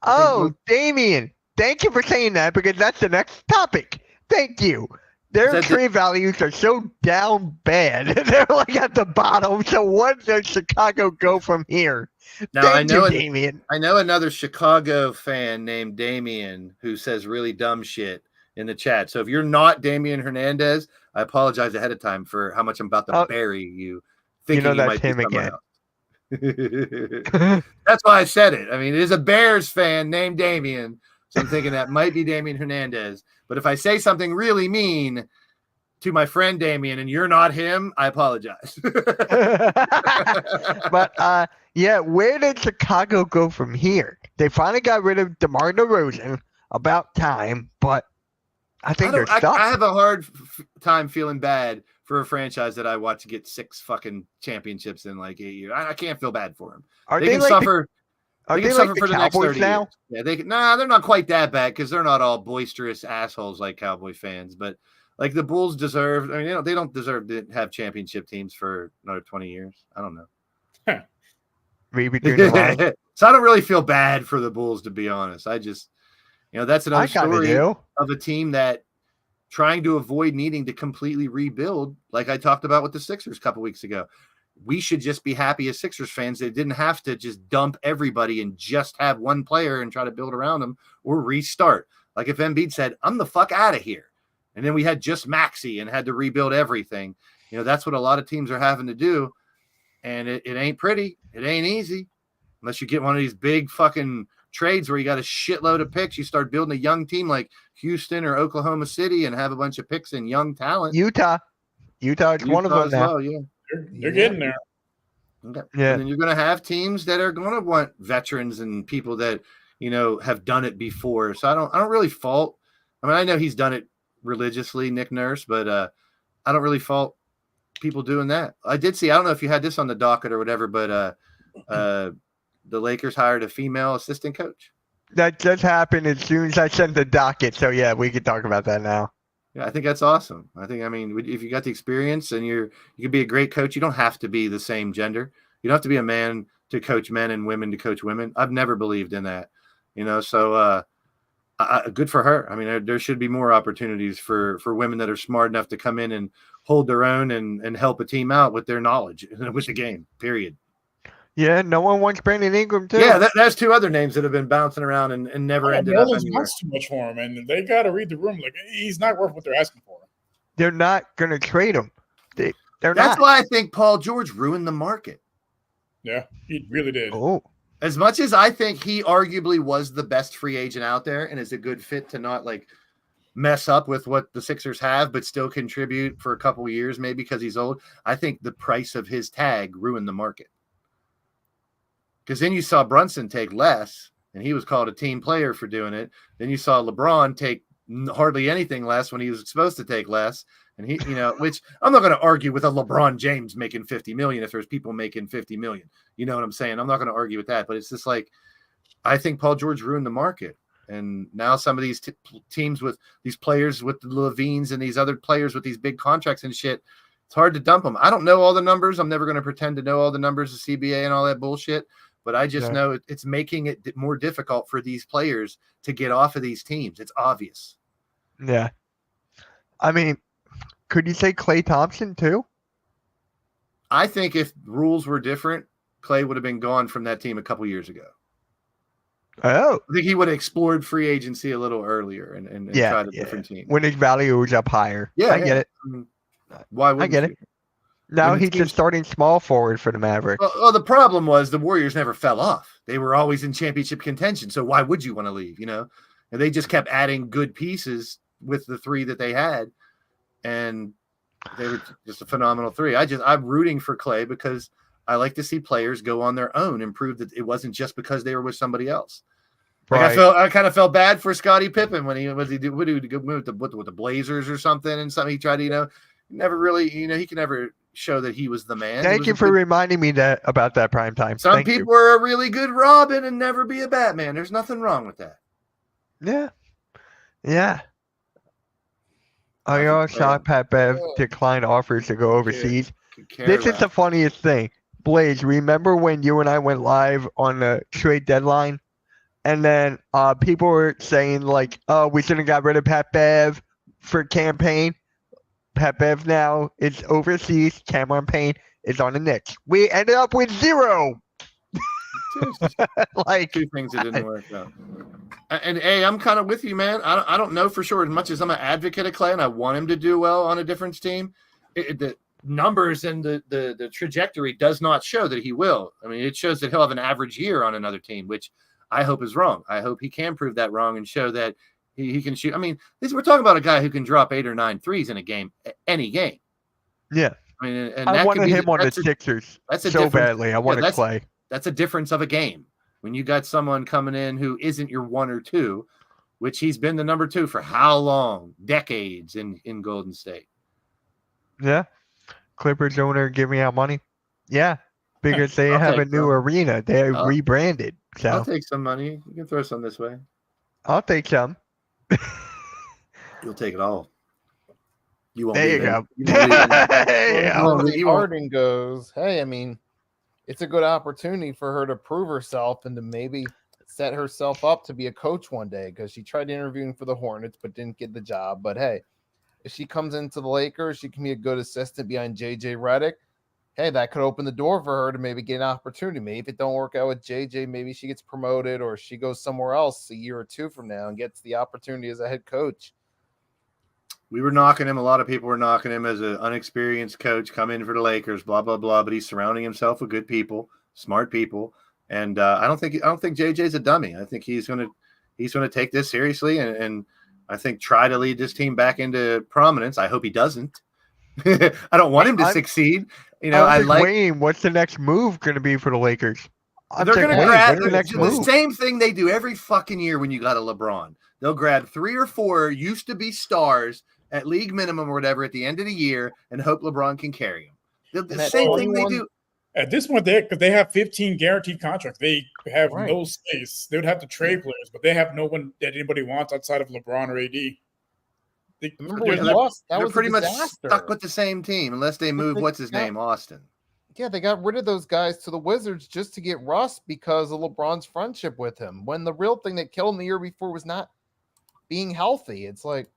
Oh, Damien, thank you for saying that because that's the next topic. Thank you. Their Is that trade values are so down bad. They're like at the bottom. So where does Chicago go from here? Now Thank you, Damien. I know another Chicago fan named Damien who says really dumb shit in the chat. So if you're not Damian Hernandez, I apologize ahead of time for how much I'm about to bury you. Thinking that's might be him someone again. else. That's why I said it. I mean, it is a Bears fan named Damien. So I'm thinking that might be Damian Hernandez. But if I say something really mean to my friend Damien and you're not him, I apologize. But yeah, where did Chicago go from here? They finally got rid of DeMar DeRozan. About time, but I think they're I stuck. have a hard time feeling bad for a franchise that I watch get 6 fucking championships in like 8 years. I can't feel bad for them. Are They they can like suffer. are They can they like suffer the for the next Cowboys 30 now? years. Yeah, they're not quite that bad because they're not all boisterous assholes like Cowboy fans. But like the Bulls deserve. I mean, they don't deserve to have championship teams for another 20 years. I don't know. Read between the lines. So I don't really feel bad for the Bulls, to be honest. I just, that's another I kind of story do. of a team that trying to avoid needing to completely rebuild, like I talked about with the Sixers a couple weeks ago. We should just be happy as Sixers fans. They didn't have to just dump everybody and just have one player and try to build around them or restart. Like if Embiid said, I'm the fuck out of here. And then we had just Maxey and had to rebuild everything. That's what a lot of teams are having to do. And it ain't pretty. It ain't easy. Unless you get one of these big fucking trades where you got a shitload of picks. You start building a young team like Houston or Oklahoma City and have a bunch of picks and young talent. Utah is one of them as now. well, yeah. They're getting there. Okay. Yeah. And then you're going to have teams that are going to want veterans and people that, have done it before. So I don't really fault. I mean, I know he's done it religiously, Nick Nurse, but I don't really fault people doing that. I did see, I don't know if you had this on the docket or whatever, but the Lakers hired a female assistant coach. That just happened as soon as I sent the docket. So yeah, we could talk about that now. Yeah, I think that's awesome. I mean, if you got the experience and you could be a great coach, you don't have to be the same gender. You don't have to be a man to coach men and women to coach women. I've never believed in that, so good for her. I mean, there should be more opportunities for women that are smart enough to come in and hold their own and help a team out with their knowledge with the game, period. Yeah, no one wants Brandon Ingram too. Yeah, that's 2 other names that have been bouncing around and never ended up Orleans anywhere. wants too much for him, and they got to read the room. Like he's not worth what they're asking for. They're not going to trade him. They're That's not. why I think Paul George ruined the market. Yeah, he really did. Oh, As much as I think he arguably was the best free agent out there and is a good fit to not like mess up with what the Sixers have, but still contribute for a couple of years, maybe because he's old. I think the price of his tag ruined the market. Because then you saw Brunson take less, and he was called a team player for doing it. Then you saw LeBron take hardly anything less when he was supposed to take less. And he, which I'm not going to argue with a LeBron James making $50 million if there's people making $50 million. You know what I'm saying? I'm not going to argue with that, but it's just like, I think Paul George ruined the market. And now some of these teams with these players with the Levines and these other players with these big contracts and shit, it's hard to dump them. I don't know all the numbers. I'm never going to pretend to know all the numbers of CBA and all that bullshit. But I just know it's making it more difficult for these players to get off of these teams. It's obvious. yeah. I mean, could you say Klay Thompson too? I think if rules were different, Clay would have been gone from that team a couple years ago. Oh, I think he would have explored free agency a little earlier and tried a different team. when his value was up higher. Yeah, I get it. I mean, why would I get it. Now When the he's team's- just starting small forward for the Mavericks. Well, the problem was the Warriors never fell off. They were always in championship contention. So why would you want to leave? And they just kept adding good pieces with the 3 that they had, and they were just a phenomenal 3. I'm rooting for Clay because I like to see players go on their own and prove that it wasn't just because they were with somebody else. Like Right. I kind of felt bad for Scottie Pippen when he move with the Blazers or something, and something he tried to never really he could never show that he was the man. He Thank was you a for good- reminding me about that prime time. Some Thank people are a really good Robin and never be a Batman. There's nothing wrong with that. you. Yeah. Yeah. I I think also saw Pat Bev decline offers to go overseas. Could care This is less. the funniest thing. Blaze, remember when you and I went live on the trade deadline? And then people were saying, like, oh, we shouldn't have got rid of Pat Bev for campaign. Pat Bev now is overseas. Cameron Payne is on the Knicks. We ended up with 0. Like, 2 things that didn't work out. And hey, I'm kind of with you, man. I don't know for sure. As much as I'm an advocate of Clay and I want him to do well on a different team, the numbers and the trajectory does not show that he will. I mean, it shows that he'll have an average year on another team, which I hope is wrong. I hope he can prove that wrong and show that he can shoot. I mean, we're talking about a guy who can drop 8 or 9 threes in a game, any game. yeah. I mean, and I that could wanted be him on the that's a- Sixers that's a so difference. badly. I wanted that's- Clay. That's a difference of a game. When you got someone coming in who isn't your 1 or 2, which he's been the number 2 for how long? Decades in Golden State. Yeah. Clippers owner giving out money. Yeah. Because they I'll have a take new some. arena. They I'll- rebranded. I'll So take some money. You can throw some this way. I'll take some. You'll take it all. You won't There you leave go. it. You won't leave it. Yeah. Well, Well, you won't- Harden goes, hey, I mean, it's a good opportunity for her to prove herself and to maybe set herself up to be a coach one day because she tried interviewing for the Hornets but didn't get the job. But hey, if she comes into the Lakers, she can be a good assistant behind JJ Redick. Hey, that could open the door for her to maybe get an opportunity. Maybe if it don't work out with JJ, maybe she gets promoted or she goes somewhere else a year or two from now and gets the opportunity as a head coach. We were knocking him. A lot of people were knocking him as an unexperienced coach, come in for the Lakers, blah blah blah. But he's surrounding himself with good people, smart people, and I don't think JJ's a dummy. I think he's gonna take this seriously, and I think try to lead this team back into prominence. I hope he doesn't. I don't want him to succeed. You know, I I'm just like. waiting. What's the next move going to be for the Lakers? I'm They're just going to waiting. grab What's the next the move? same thing they do every fucking year when you got a LeBron. They'll grab 3 or 4 used to be stars at league minimum or whatever at the end of the year and hope LeBron can carry them. The that same thing they 21 do. At this point, because they have 15 guaranteed contracts, they have Right. no space. They would have to trade players, but they have no one that anybody wants outside of LeBron or AD. Remember There's when no- Ross? That They're was pretty a much disaster. stuck with the same team unless they move. they What's his got- name? Austin. Yeah, they got rid of those guys to the Wizards just to get Russ because of LeBron's friendship with him. When the real thing that killed him the year before was not being healthy. It's like,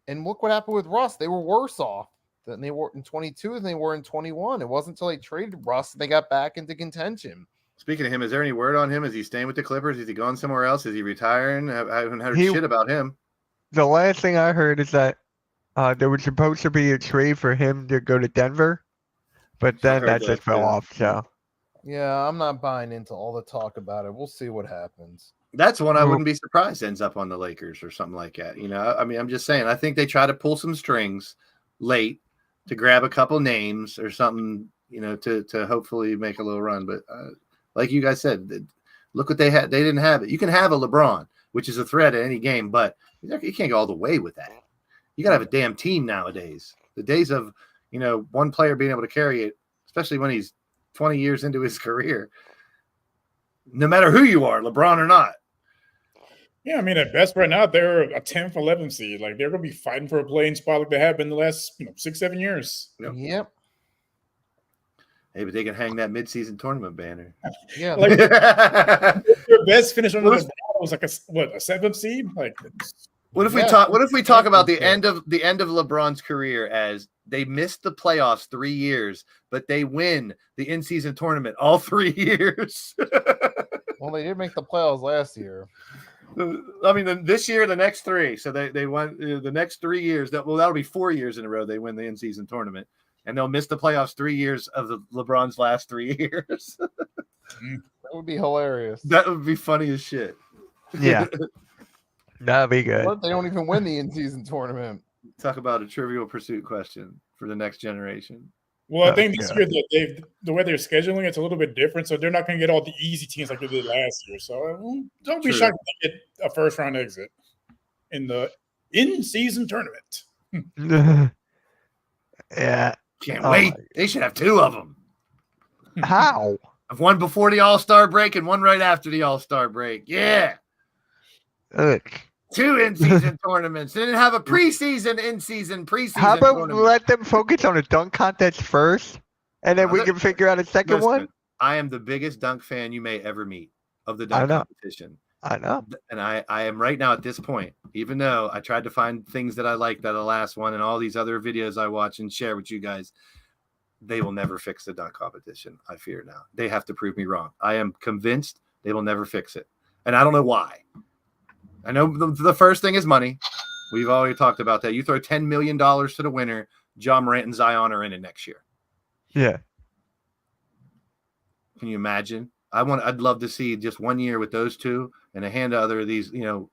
and look what happened with Russ. They were worse off than they were in 22 than they were in 21. It wasn't until they traded Russ that they got back into contention. Speaking of him, is there any word on him? Is he staying with the Clippers? Is he going somewhere else? Is he retiring? I haven't heard He- shit about him. The last thing I heard is that there was supposed to be a trade for him to go to Denver, but then heard that that, just fell too. off. So Yeah, I'm not buying into all the talk about it. We'll see what happens. That's one I Well- wouldn't be surprised ends up on the Lakers or something like that. You know, I mean, I'm just saying. I think they try to pull some strings late to grab a couple names or something. You know, to hopefully make a little run. But like you guys said, look what they had. They didn't have it. You can have a LeBron, which is a threat at any game, but you can't go all the way with that. You got to have a damn team nowadays. The days of, you know, one player being able to carry it, especially when he's 20 years into his career, no matter who you are, LeBron or not. Yeah, I mean, at best right now, they're a 10th, 11th seed. Like, they're going to be fighting for a playing spot like they have been the last 6-7 years. Yep. Hey, but they can hang that midseason tournament banner. Yeah, Like, their best finish under What the ball was like a 7th seed? Like, What if we Yeah, talk? What if we talk about the yeah. end of LeBron's career as they missed the playoffs 3 years, but they win the in-season tournament all 3 years? well, they did make the playoffs last year. I mean, this year, the next 3. So they won the next 3 years. That'll be 4 years in a row they win the in-season tournament, and they'll miss the playoffs 3 years of LeBron's last 3 years. That would be hilarious. That would be funny as shit. yeah, that'd be good. What if they don't even win the in-season tournament? Talk about a Trivial Pursuit question for the next generation. well, I Oh, think this God. year that the way they're scheduling it's a little bit different, so they're not going to get all the easy teams like they did last year. So don't be True. shocked if they get a first round exit in the in-season tournament. Yeah. Can't Oh wait. my- They should have 2 of them. How? One before the All-Star break and one right after the All-Star break. Yeah. Ugh. 2 in-season tournaments. They didn't have a preseason, preseason How about tournament. let them focus on a dunk contest first, and then we can figure out a second Listen, one? I am the biggest dunk fan you may ever meet of the I dunk know. competition. I know. And I am right now at this point, even though I tried to find things that I liked out of the last one and all these other videos I watch and share with you guys, they will never fix the dunk competition. I fear now. They have to prove me wrong. I am convinced they will never fix it. And I don't know why. I know the first thing is money. We've already talked about that. You throw $10 million to the winner, John Morant and Zion are in it next year. Yeah. Can you imagine? I'd love to see just 1 year with those two and a hand of other of these, you know,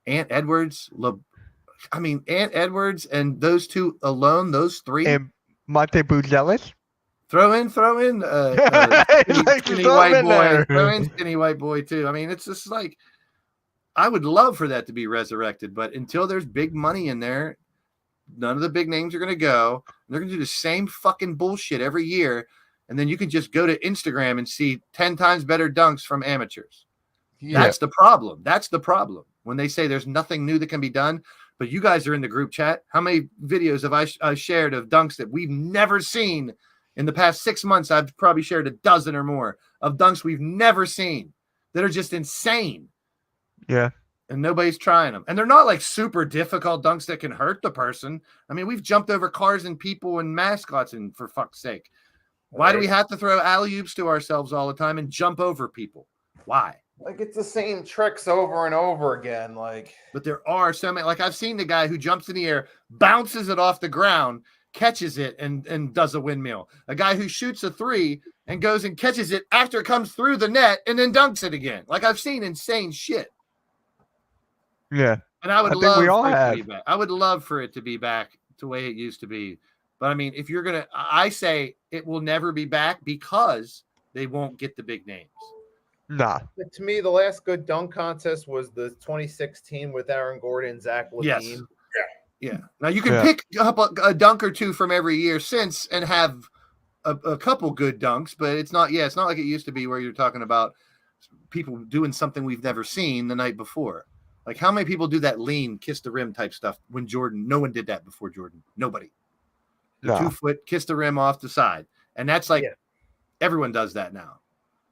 Ant Edwards, Ant Edwards and those two alone, those 3. And Monte Buzelis? Throw in He likes to skinny throw him white in boy. there. Throw in skinny white boy too. I mean, it's just like I would love for that to be resurrected, but until there's big money in there, none of the big names are going to go. They're going to do the same fucking bullshit every year. And then you can just go to Instagram and see 10 times better dunks from amateurs. That's the problem. That's the problem. When they say there's nothing new that can be done, but you guys are in the group chat. How many videos have I shared of dunks that we've never seen in the past 6 months? I've probably shared a dozen or more of dunks we've never seen that are just insane. Yeah. And nobody's trying them. And they're not like super difficult dunks that can hurt the person. I mean, we've jumped over cars and people and mascots, and for fuck's sake. Why do we have to throw alley-oops to ourselves all the time and jump over people? Why? Like, it's the same tricks over and over again. Like, but there are so many. Like, I've seen the guy who jumps in the air, bounces it off the ground, catches it, and does a windmill. A guy who shoots a three and goes and catches it after it comes through the net and then dunks it again. Like, I've seen insane shit. Yeah. And I would I think love we all for it to have. be back. I would love for it to be back the way it used to be. But I mean, if you're gonna, I say it will never be back because they won't get the big names. Nah. but to me, the last good dunk contest was the 2016 with Aaron Gordon, Zach Levine. Yes. Yeah. Now you can Yeah. pick up a dunk or two from every year since and have a couple good dunks, but it's not. Yeah, it's not like it used to be where you're talking about people doing something we've never seen the night before. Like, how many people do that lean, kiss the rim type stuff when Jordan? No one did that before Jordan. Nobody. The No. 2 foot, kiss the rim off the side, and that's like everyone does that now.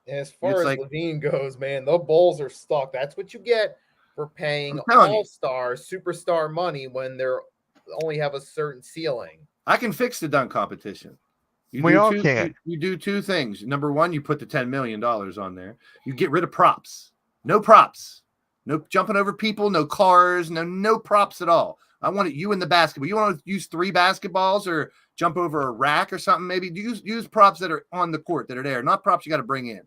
And as far It's as like- Levine goes, man, the Bulls are stuck. That's what you get for paying I'm telling you. all-star, superstar money when they're only have a certain ceiling. I can fix the dunk competition. We all can. You do two things. Number one, you put the $10 million on there. You get rid of props. No props. No jumping over people. No cars. No props at all. I want it you in the basketball. You want to use 3 basketballs or jump over a rack or something? Maybe use props that are on the court that are there, not props you got to bring in.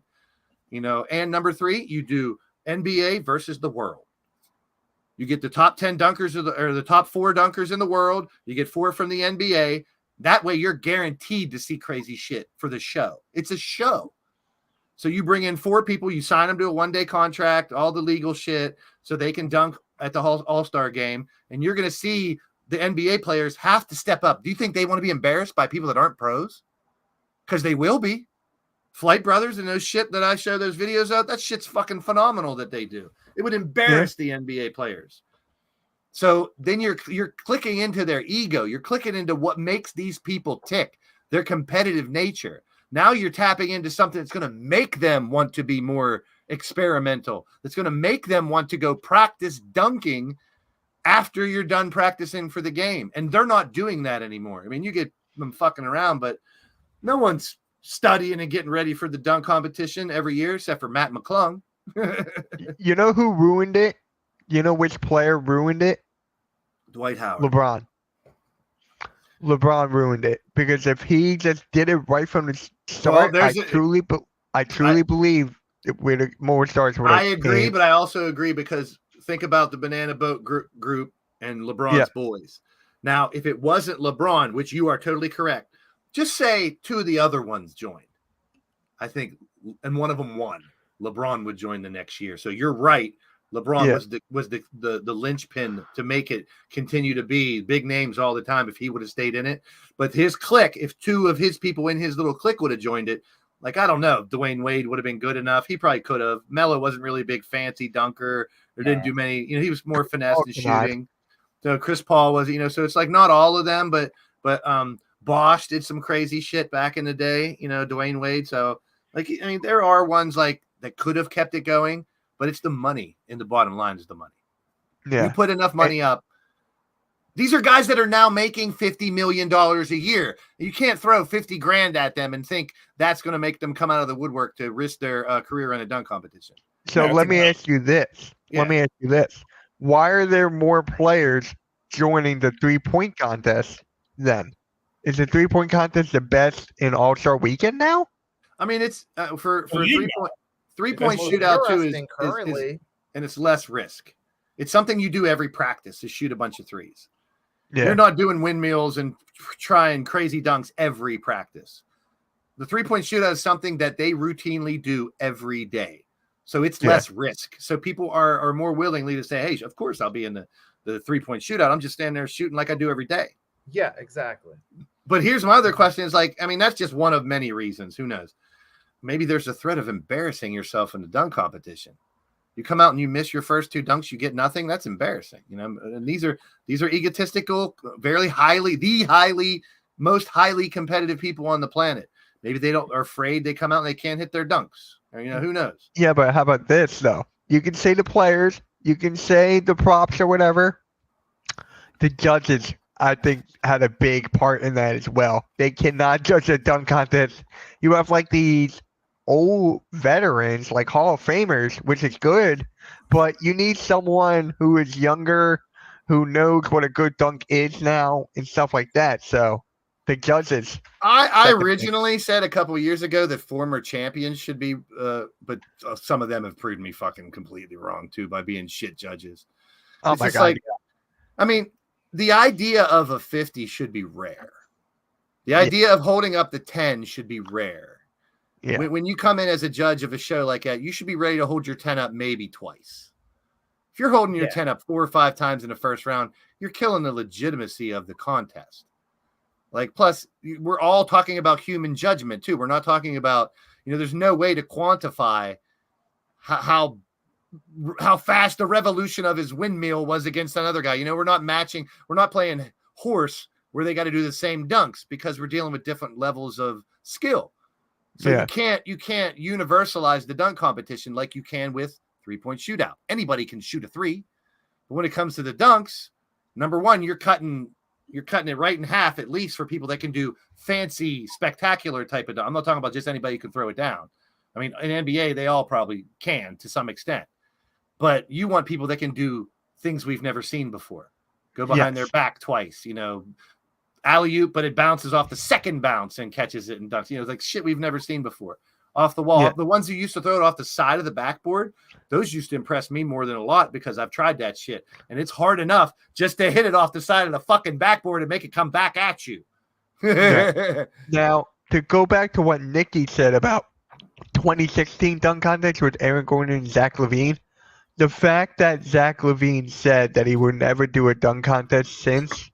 You know. And number 3, you do NBA versus the world. You get the top 10 dunkers or the top 4 dunkers in the world. You get 4 from the NBA. That way you're guaranteed to see crazy shit for the show. It's a show. So you bring in 4 people, you sign them to a 1-day contract, all the legal shit, so they can dunk at the All-Star game. And you're going to see the NBA players have to step up. Do you think they want to be embarrassed by people that aren't pros? Because they will be. Flight Brothers and those shit that I show those videos of, that shit's fucking phenomenal that they do. It would embarrass the NBA players. So then you're clicking into their ego. You're clicking into what makes these people tick, their competitive nature. Now you're tapping into something that's going to make them want to be more experimental. That's going to make them want to go practice dunking after you're done practicing for the game. And they're not doing that anymore. I mean, you get them fucking around, but no one's studying and getting ready for the dunk competition every year except for Matt McClung. You know who ruined it? You know which player ruined it? Dwight Howard. LeBron. LeBron ruined it because if he just did it right from the start, I truly believe it would more stars would have I agree, came. but I also agree because think about the Banana Boat group and LeBron's boys. Now, if it wasn't LeBron, which you are totally correct, just say 2 of the other ones joined. I think, and one of them won. LeBron would join the next year. So you're right. LeBron was the linchpin to make it continue to be big names all the time if he would have stayed in it. But his clique, if 2 of his people in his little clique would have joined it, like, I don't know, Dwayne Wade would have been good enough. He probably could have. Melo wasn't really a big fancy dunker or didn't do many, he was more finesse and shooting. So Chris Paul was, so it's like not all of them, but Bosch did some crazy shit back in the day, Dwayne Wade. So like, there are ones like that could have kept it going, but it's the money in the bottom line is the money. Yeah. You put enough money up. These are guys that are now making $50 million a year. You can't throw 50 grand at them and think that's going to make them come out of the woodwork to risk their career in a dunk competition. So let me ask you this. Why are there more players joining the 3-point contest then? Is the 3-point contest the best in All-Star Weekend now? I mean, it's for three-point Most shootout too interesting currently. and it's less risk. It's something you do every practice to shoot a bunch of threes. Yeah. You're not doing windmills and trying crazy dunks every practice. The 3-point shootout is something that they routinely do every day. So it's less risk. So people are more willingly to say, hey, of course I'll be in the 3-point shootout. I'm just standing there shooting like I do every day. Yeah, exactly. But here's my other question is like, I mean, that's just one of many reasons. Who knows? Maybe there's a threat of embarrassing yourself in the dunk competition. You come out and you miss your first 2 dunks, you get nothing. That's embarrassing. You know, and these are egotistical, most highly competitive people on the planet. Maybe they are afraid they come out and they can't hit their dunks. Or, you know, who knows? Yeah, but how about this though? You can say the players, you can say the props or whatever. The judges, I think, had a big part in that as well. They cannot judge a dunk contest. You have like these old veterans, like Hall of Famers, which is good, but you need someone who is younger, who knows what a good dunk is now and stuff like that. So the judges. I originally said a couple of years ago that former champions should be, but some of them have proved me fucking completely wrong too by being shit judges. Oh It's my just God. like, I mean, the idea of a 50 should be rare. The idea of holding up the 10 should be rare. Yeah. When you come in as a judge of a show like that, you should be ready to hold your 10 up maybe twice. If you're holding your 10 up 4 or 5 times in the first round, you're killing the legitimacy of the contest. Like, plus, we're all talking about human judgment, too. We're not talking about, you know, there's no way to quantify how fast the revolution of his windmill was against another guy. You know, we're not playing horse where they got to do the same dunks because we're dealing with different levels of skill. So you can't universalize the dunk competition like you can with 3-point shootout. Anybody can shoot a 3. But when it comes to the dunks, number one, you're cutting it right in half, at least for people that can do fancy, spectacular type of dunk. I'm not talking about just anybody who can throw it down. I mean, in NBA, they all probably can to some extent. But you want people that can do things we've never seen before. Go behind their back twice, you know, alley-oop, but it bounces off the second bounce and catches it and dunks. You know, like shit we've never seen before. Off the wall. Yeah. The ones who used to throw it off the side of the backboard, those used to impress me more than a lot because I've tried that shit. And it's hard enough just to hit it off the side of the fucking backboard and make it come back at you. Now, to go back to what Nikki said about 2016 dunk contest with Aaron Gordon and Zach LaVine, the fact that Zach LaVine said that he would never do a dunk contest since,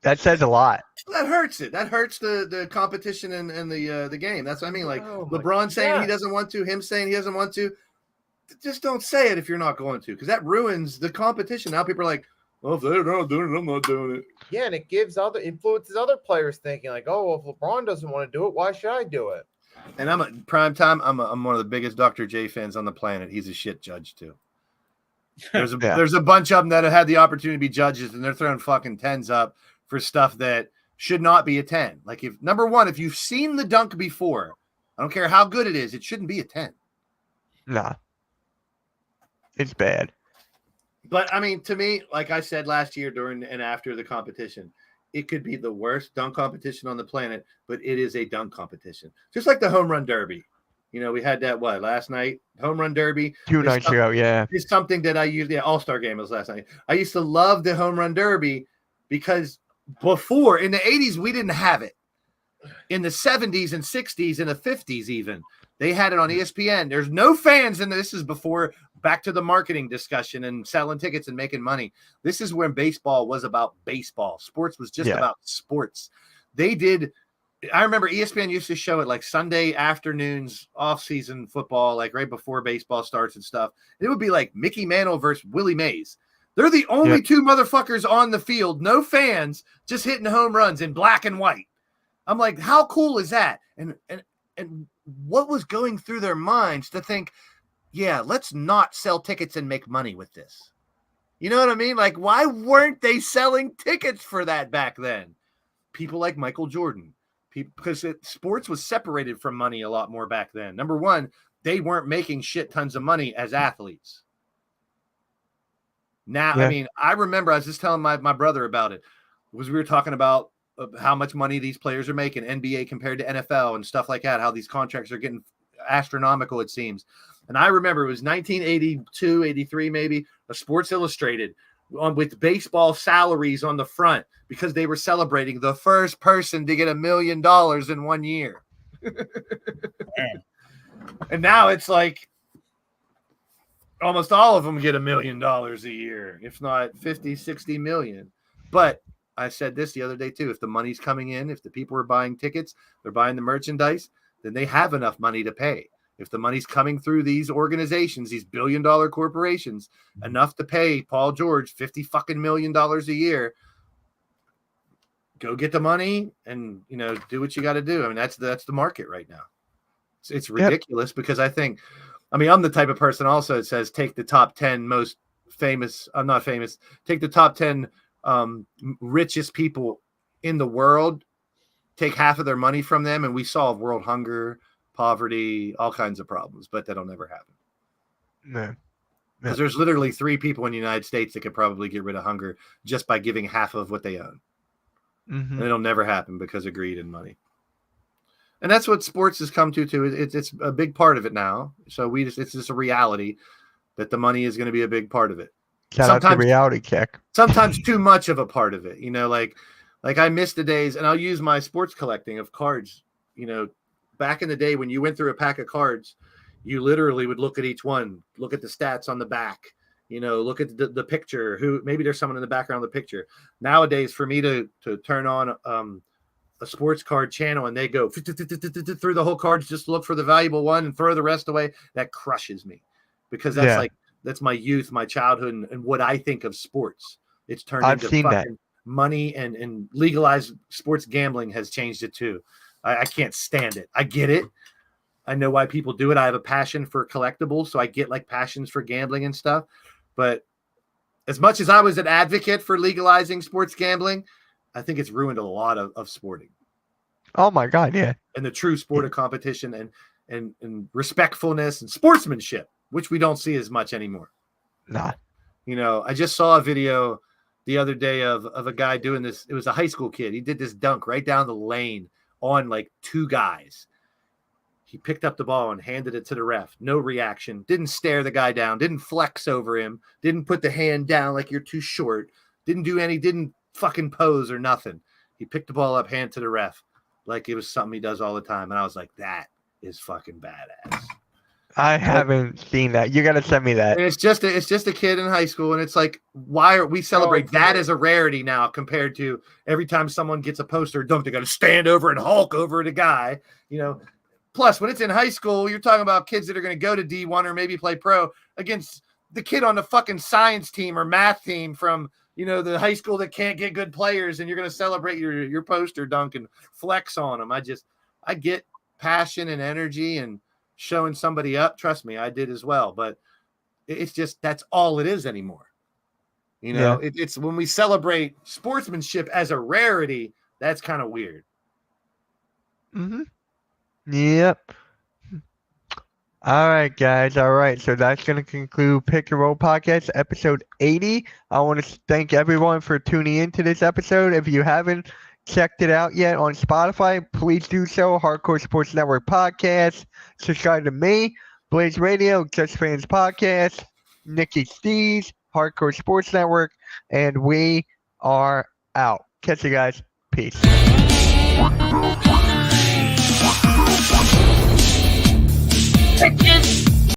that says a lot. That hurts it. That hurts the competition and the game. That's what I mean. Like LeBron God. saying he doesn't want to, him saying he doesn't want to. Just don't say it if you're not going to, because that ruins the competition. Now people are like, well, if they're not doing it, I'm not doing it. Yeah, and it influences other players thinking like, oh, well, if LeBron doesn't want to do it, why should I do it? And I'm at prime time. I'm one of the biggest Dr. J fans on the planet. He's a shit judge too. There's a bunch of them that have had the opportunity to be judges, and they're throwing fucking 10s up for stuff that should not be a 10. Like, if number one, if you've seen the dunk before, I don't care how good it is, it shouldn't be a 10. Nah. It's bad. But I mean, to me, like I said last year during and after the competition, it could be the worst dunk competition on the planet, but it is a dunk competition. Just like the home run derby. You know, we had that last night? Home run derby. 2 nights ago, yeah. It's something that I used. Yeah, All-Star game was last night. I used to love the home run derby because before, in the 80s, we didn't have it. In the 70s and 60s and the 50s even, they had it on ESPN. There's no fans, and this is before, back to the marketing discussion and selling tickets and making money. This is when baseball was about baseball. Sports was just about sports. I remember ESPN used to show it like Sunday afternoons, off-season football, like right before baseball starts and stuff. And it would be like Mickey Mantle versus Willie Mays. They're the only two motherfuckers on the field, no fans, just hitting home runs in black and white. I'm like, how cool is that? And what was going through their minds to think, yeah, let's not sell tickets and make money with this. You know what I mean? Like, why weren't they selling tickets for that back then? People like Michael Jordan, because sports was separated from money a lot more back then. Number one, they weren't making shit tons of money as athletes. Now, I mean, I remember I was just telling my brother about it. We were talking about how much money these players are making, NBA compared to NFL and stuff like that, how these contracts are getting astronomical, it seems. And I remember it was 1982, 83 maybe, a Sports Illustrated with baseball salaries on the front because they were celebrating the first person to get $1 million in 1 year. And now it's like almost all of them get $1 million a year, if not 50, 60 million. But I said this the other day too. If the money's coming in, if the people are buying tickets, they're buying the merchandise, then they have enough money to pay. If the money's coming through these organizations, these billion-dollar corporations, enough to pay Paul George $50 fucking million a year, go get the money and do what you got to do. I mean, that's the market right now. It's ridiculous because I'm the type of person also that says take the top 10 most famous. I'm not famous. Take the top 10 richest people in the world. Take half of their money from them, and we solve world hunger, poverty, all kinds of problems. But that'll never happen. No. Because there's literally 3 people in the United States that could probably get rid of hunger just by giving half of what they own. Mm-hmm. And it'll never happen because of greed and money. And that's what sports has come to too. It's a big part of it now. So it's just a reality that the money is going to be a big part of it. Shout out to Reality Check. Sometimes too much of a part of it. Like I miss the days, and I'll use my sports collecting of cards. Back in the day when you went through a pack of cards, you literally would look at each one, look at the stats on the back, look at the picture, who maybe there's someone in the background of the picture. Nowadays, for me to turn on a sports card channel and they go through the whole cards, just look for the valuable one and throw the rest away, that crushes me because that's my youth, my childhood, and what I think of sports. It's turned into fucking money, and legalized sports gambling has changed it too. I can't stand it. I get it. I know why people do it. I have a passion for collectibles, so I get like passions for gambling and stuff. But as much as I was an advocate for legalizing sports gambling, I think it's ruined a lot of sporting. Oh my God, yeah. And the true sport of competition and respectfulness and sportsmanship, which we don't see as much anymore. Nah. I just saw a video the other day of a guy doing this. It was a high school kid. He did this dunk right down the lane on like 2 guys. He picked up the ball and handed it to the ref. No reaction. Didn't stare the guy down. Didn't flex over him. Didn't put the hand down like you're too short. Didn't fucking pose or nothing. He picked the ball up, hand to the ref like it was something he does all the time. And I was like, that is fucking badass. I haven't seen that. You got to send me that. And it's just a kid in high school. And it's like, why are we celebrate that as a rarity now compared to every time someone gets a poster dunked, they got to stand over and Hulk over the guy, Plus, when it's in high school, you're talking about kids that are going to go to D1 or maybe play pro against the kid on the fucking science team or math team from, the high school that can't get good players, and you're going to celebrate your poster dunk and flex on them. I get passion and energy and showing somebody up. Trust me, I did as well. But it's just that's all it is anymore. It's when we celebrate sportsmanship as a rarity, that's kind of weird. Mm-hmm. Yep. All right, guys. All right. So that's going to conclude Pick and Roll Podcast, episode 80. I want to thank everyone for tuning into this episode. If you haven't checked it out yet on Spotify, please do so. Hardcore Sports Network Podcast. Subscribe to me, Blaze Radio, Just Fans Podcast, Nikki Stees, Hardcore Sports Network, and we are out. Catch you guys. Peace.